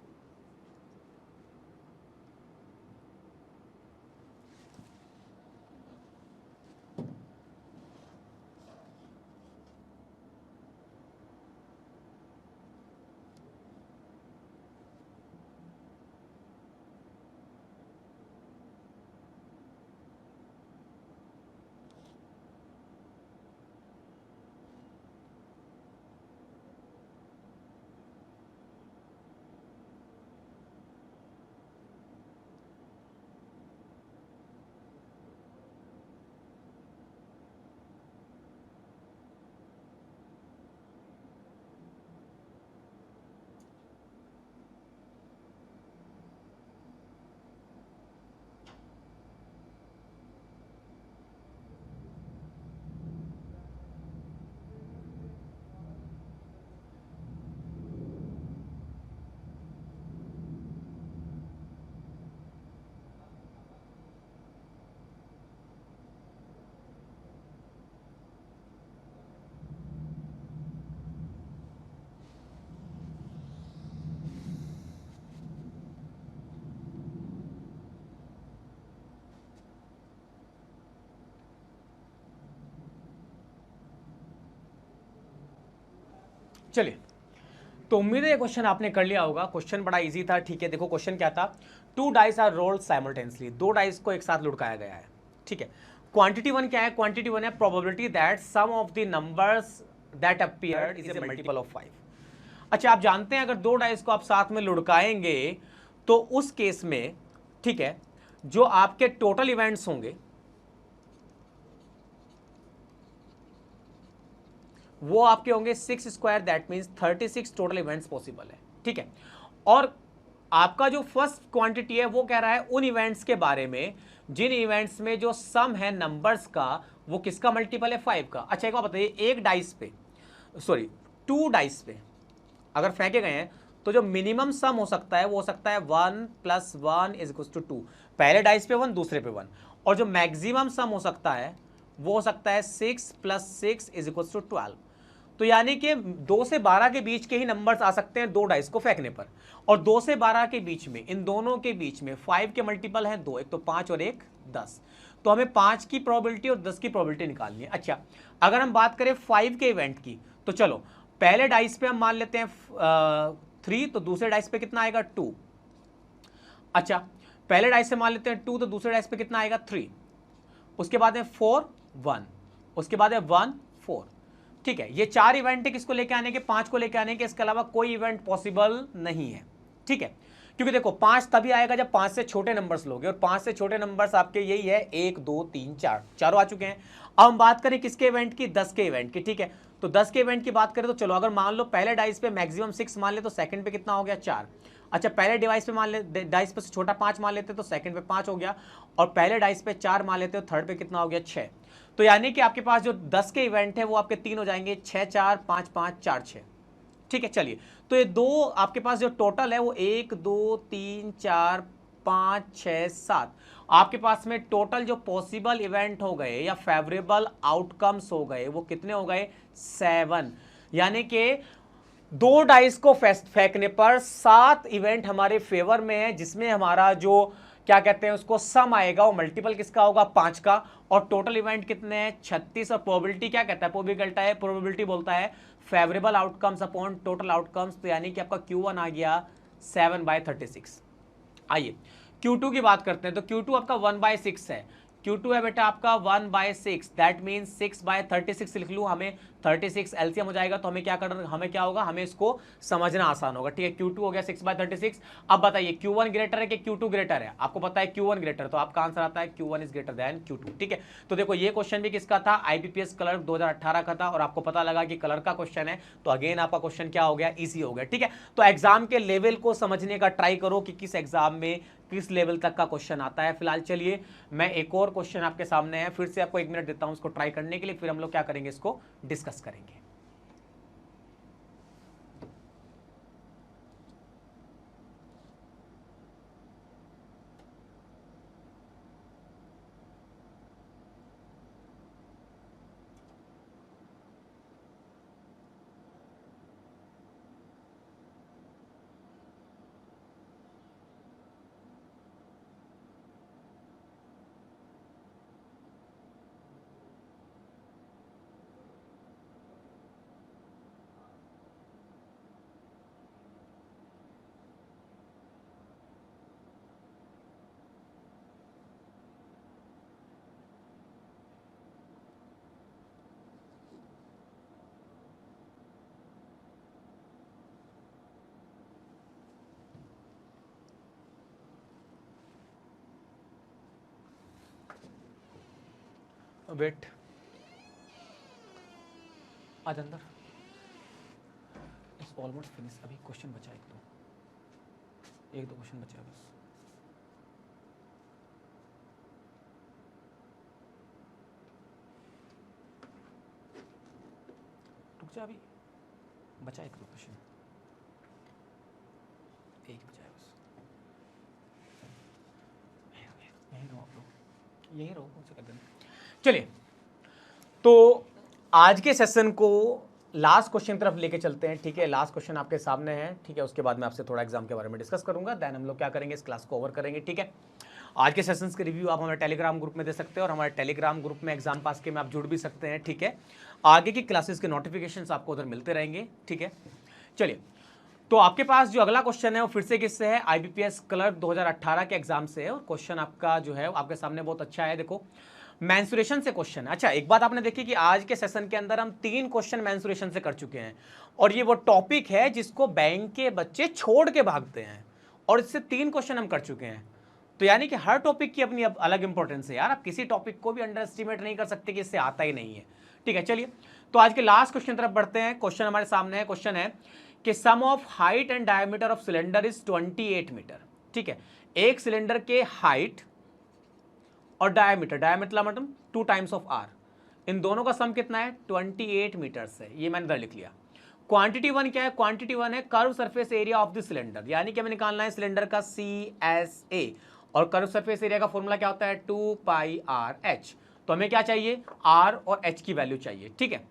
चलिए, तो उम्मीद है ये क्वेश्चन आपने कर लिया होगा। क्वेश्चन बड़ा इजी था। ठीक है, देखो क्वेश्चन क्या था, 2 dice are rolled simultaneously, 2 dice को एक साथ लुढ़काया गया है। ठीक है, क्वांटिटी 1 क्या है, क्वांटिटी 1 है probability that sum of the numbers that appeared is a multiple of 5। अच्छा, आप जानते हैं अगर 2 डाइस को आप साथ में लुढ़काएंगे तो उस केस में, ठीक है, जो आपके टोटल इवेंट्स होंगे वो आपके होंगे 6 square, that means 36 total events possible है। ठीक है, और आपका जो फर्स्ट क्वांटिटी है वो कह रहा है उन इवेंट्स के बारे में जिन इवेंट्स में जो सम है नंबर्स का वो किसका मल्टीपल है, 5 का। अच्छा एक बात बताइए, एक डाइस पे, सॉरी 2 डाइस पे अगर फेंके गए हैं तो जो मिनिमम सम हो सकता है वो हो सकता है 1 + 1 = 2। पहले डाइस पे 1, दूसरे पे 1। और जो मैक्सिमम सम हो सकता है वो हो सकता है 6 + 6 = 12। तो यानी कि 2 से 12 के बीच के ही नंबर्स आ सकते हैं 2 डाइस को फेंकने पर, और 2 से 12 के बीच में, इन दोनों के बीच में 5 के मल्टीपल हैं 2, एक तो 5 और एक 10। तो हमें 5 की प्रोबेबिलिटी और 10 की प्रोबेबिलिटी निकालनी है। अच्छा, अगर हम बात करें 5 के इवेंट की, तो चलो पहले डाइस पे हम मान लेते हैं 3, तो दूसरे डाइस पे कितना आएगा, 2। अच्छा, पहले डाइस पे मान लेते हैं 2, तो दूसरे डाइस पे कितना आएगा 3, उसके बाद है 4 1, उसके बाद है 1 4। ठीक है, ये 4 इवेंट है किसको लेके आने के, 5 को लेके आने के, इसके अलावा कोई इवेंट पॉसिबल नहीं है। ठीक है, क्योंकि देखो 5 तभी आएगा जब 5 से छोटे नंबर्स लोगे, और 5 से छोटे नंबर्स आपके यही है 1 2 3 4, चारों आ चुके हैं। अब हम बात करें किसके इवेंट की, 10 के इवेंट की। ठीक है, तो 10 के इवेंट की बात करें तो चलो, अगर मान लो पहले डाइस पे मैक्सिमम 6 मान ले तो सेकंड पे कितना हो गया 4। अच्छा, पहले डिवाइस पे मान ले, डाइस पे से छोटा 5 मान लेते तो सेकंड पे 5 हो गया, और पहले डाइस पे 4 मान लेते हो थर्ड पे कितना हो गया 6। तो यानी कि आपके पास जो 10 के इवेंट है वो आपके 3 हो जाएंगे, 6 4 5 5 4 6। ठीक है, चलिए, तो ये दो आपके पास जो टोटल है वो 1 2 3 4 5 6 7, आपके पास में टोटल जो पॉसिबल इवेंट हो गए या फेवरेबल आउटकम्स हो गए वो कितने हो गए 7। यानी कि 2 डाइस को फेंकने पर 7 इवेंट हमारे फेवर में है, जिसमें हमारा जो क्या कहते हैं उसको सम आएगा वो मल्टीपल किसका होगा 5 का, और टोटल इवेंट कितने हैं 36। और प्रोबेबिलिटी क्या कहता है, प्रोबेबिलिटी बोलता है favourable outcomes upon total outcomes. तो यानी कि आपका Q1 आ गया 7/36। आइए Q2 की बात करते हैं, तो Q2 आपका 1/6 है। Q2 है बेटा आपका 1/6, दैट मीन 6/36 लिख लूँ, हमें 36 एलसीएम हो जाएगा, तो हमें क्या करना, हमें क्या होगा, हमें इसको समझना आसान होगा। ठीक है, Q2 हो गया 6/36। अब बताइए Q1 ग्रेटर है कि Q2 ग्रेटर है, आपको पता है Q1 ग्रेटर, तो आपका आंसर आता है Q1 is greater than Q2। ठीक है, तो देखो ये क्वेश्चन भी किसका था, IBPS क्लर्क 2018 का था, और आपको पता लगा कि कलर का क्वेश्चन है, तो अगेन आपका क्वेश्चन क्या हो गया, ईजी हो गया। ठीक है, तो एग्जाम के लेवल को समझने का ट्राई करो कि किस एग्जाम में किस लेवल तक का क्वेश्चन आता है। फिलहाल चलिए मैं एक और क्वेश्चन आपके सामने है, फिर से आपको 1 मिनट देता हूं इसको ट्राई करने के लिए, फिर हम लोग क्या करेंगे, इसको डिस्कस करेंगे। वेट, आज अंदर, इट्स ऑलमोस्ट फिनिश, अभी क्वेश्चन बचा एक दो क्वेश्चन बचा बस। रुक जा, अभी बचा एक दो क्वेश्चन, एक बचा है बस। यहीं रहो आप लोग, यहीं रहो, कर देना। चलिए, तो आज के सेशन को लास्ट क्वेश्चन तरफ लेके चलते हैं। ठीक है, लास्ट क्वेश्चन आपके सामने है। ठीक है, उसके बाद मैं आपसे थोड़ा एग्जाम के बारे में डिस्कस करूंगा, देन हम लोग क्या करेंगे, इस क्लास को ओवर करेंगे। ठीक है, आज के सेशंस के रिव्यू आप हमारे टेलीग्राम ग्रुप में दे सकते हैं, और हमारे टेलीग्राम ग्रुप में एग्जाम पास के में आप जुड़ भी सकते हैं। ठीक है, आगे की क्लासेस के नोटिफिकेशंस आपको उधर मिलते रहेंगे। ठीक है, चलिए, तो आपके पास जो अगला क्वेश्चन है वो फिर से किससे है, IBPS क्लर्क 2018 के एग्जाम से है, और क्वेश्चन आपका जो है आपके सामने बहुत अच्छा है। देखो, मेंसुरेशन से क्वेश्चन है। अच्छा, एक बात आपने देखी कि आज के सेशन के अंदर हम 3 क्वेश्चन मेंसुरेशन से कर चुके हैं, और ये वो टॉपिक है जिसको बैंक के बच्चे छोड़ के भागते हैं, और इससे 3 क्वेश्चन हम कर चुके हैं। तो यानी कि हर टॉपिक की अपनी अलग इंपॉर्टेंस है यार, आप किसी टॉपिक को भी अंडर एस्टिमेट नहीं कर सकते कि इससे आता ही नहीं है। ठीक है, चलिए, तो आज के लास्ट क्वेश्चन तरफ बढ़ते हैं। क्वेश्चन हमारे सामने है, क्वेश्चन है कि sum of height and diameter of cylinder is 28 metre. ठीक है, एक सिलेंडर के हाइट और डायमीटर मतलब 2 टाइम्स ऑफ आर, इन दोनों का सम कितना है 28 मीटर है। ये मैंने इधर लिख लिया। क्वांटिटी 1 क्या है, क्वांटिटी 1 है curve surface area of the cylinder, यानी कि हमें निकालना है सिलेंडर का CSA, और कर्व सरफेस एरिया का फॉर्मूला क्या होता है 2πRh। तो हमें क्या चाहिए, R और H की वैल्यू चाहिए। ठीक है,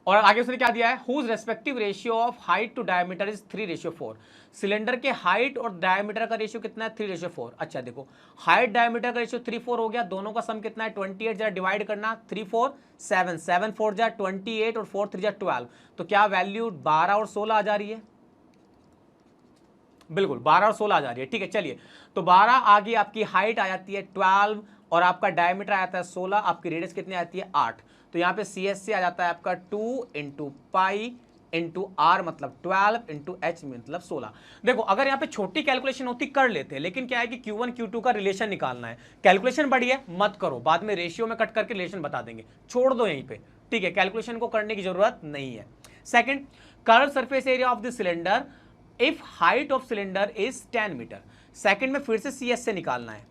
और आगे उसने क्या दिया है, whose respective ratio of height to diameter is 3:4। Cylinder के हाइट और डायमीटर का रेशियो कितना है 3:4। अच्छा देखो, हाइट डायमीटर का रेशियो 3:4 हो गया, दोनों का सम कितना है 28, जरा डिवाइड करना, 3 4 7 7 4 जा 28 और 4 3 जा 12, तो क्या वैल्यू 12 और 16 आ जा रही है। बिल्कुल 12 और 16 आ जा रही है, ठीक है। चलिए, तो 12 आगे आपकी हाइट आ जाती है 12 और आपका डायमीटर आ जाता है 16, आपकी रेडियस कितनी आती है 8। तो यहाँ पे CS से आ जाता है आपका 2 इंटू पाई इंटू आर मतलब 12 इंटू एच मतलब 16। देखो अगर यहाँ पे छोटी कैलकुलेशन होती कर लेते, लेकिन क्या है कि Q1 Q2 का रिलेशन निकालना है। कैलकुलेशन बड़ी है मत करो, बाद में रेशियो में कट करके रिलेशन बता देंगे, छोड़ दो यहीं पे, ठीक है। कैलकुलेशन को करने की जरूरत नहीं है। Second, curve surface area of the cylinder if height of cylinder is 10 metre. Second में फिर से CS से निकालना है,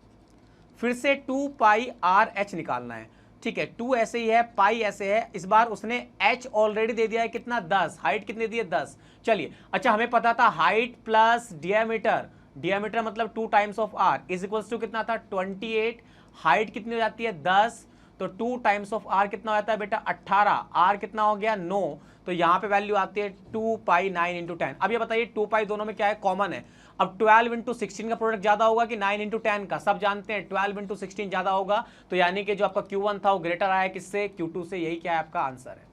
फिर से 2 पाई आर एच निकालना है, ठीक है। 2 ऐसे ही है, पाई ऐसे है, इस बार उसने h ऑलरेडी दे दिया है कितना 10, हाइट कितनी दी है 10। चलिए अच्छा, हमें पता था हाइट प्लस डियामीटर, डियामीटर मतलब 2 times of r is equals to कितना था 28। हाइट कितनी हो जाती है 10, तो 2 टाइम्स ऑफ r कितना हो जाता है बेटा 18, r कितना हो गया 9, तो यहां पे वैल्यू आती है 2 पाई 9 इंटू 10। अब ये बताइए 2 पाई दोनों में क्या है, कॉमन है। अब 12 इंटू 16 का प्रोडक्ट ज्यादा होगा कि 9 इंटू 10 का, सब जानते हैं 12 इंटू 16 ज्यादा होगा, तो यानी कि जो आपका Q1 था वो ग्रेटर आया किससे, Q2 से। यही क्या है आपका आंसर है,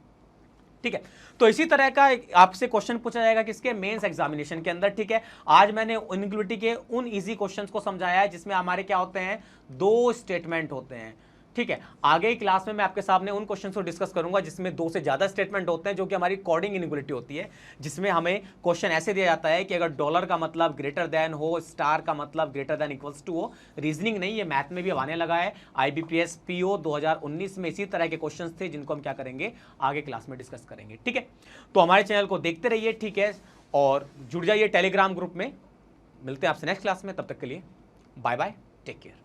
ठीक है। तो इसी तरह का आपसे क्वेश्चन पूछा जाएगा किसके, मेंस एग्जामिनेशन के अंदर, ठीक है। आज मैंने इनइक्वालिटी के उन इजी क्वेश्चंस को समझाया है जिसमें हमारे क्या होते हैं, 2 स्टेटमेंट होते हैं, ठीक है। आगे की क्लास में मैं आपके सामने उन क्वेश्चंस को डिस्कस करूंगा जिसमें 2 से ज्यादा स्टेटमेंट होते हैं, जो कि हमारी कोडिंग इनइक्वालिटी होती है, जिसमें हमें क्वेश्चन ऐसे दिया जाता है कि अगर डॉलर का मतलब ग्रेटर देन हो, स्टार का मतलब ग्रेटर देन इक्वल्स टू हो। रीजनिंग नहीं, ये मैथ में भी अब आने लगा है, IBPS PO 2019 में इसी तरह के क्वेश्चन थे जिनको हम क्या करेंगे आगे क्लास में डिस्कस करेंगे, ठीक है। तो हमारे चैनल को देखते रहिए, ठीक है, और जुड़ जाइए टेलीग्राम ग्रुप में। मिलते हैं आपसे नेक्स्ट क्लास में, तब तक के लिए बाय बाय, टेक केयर।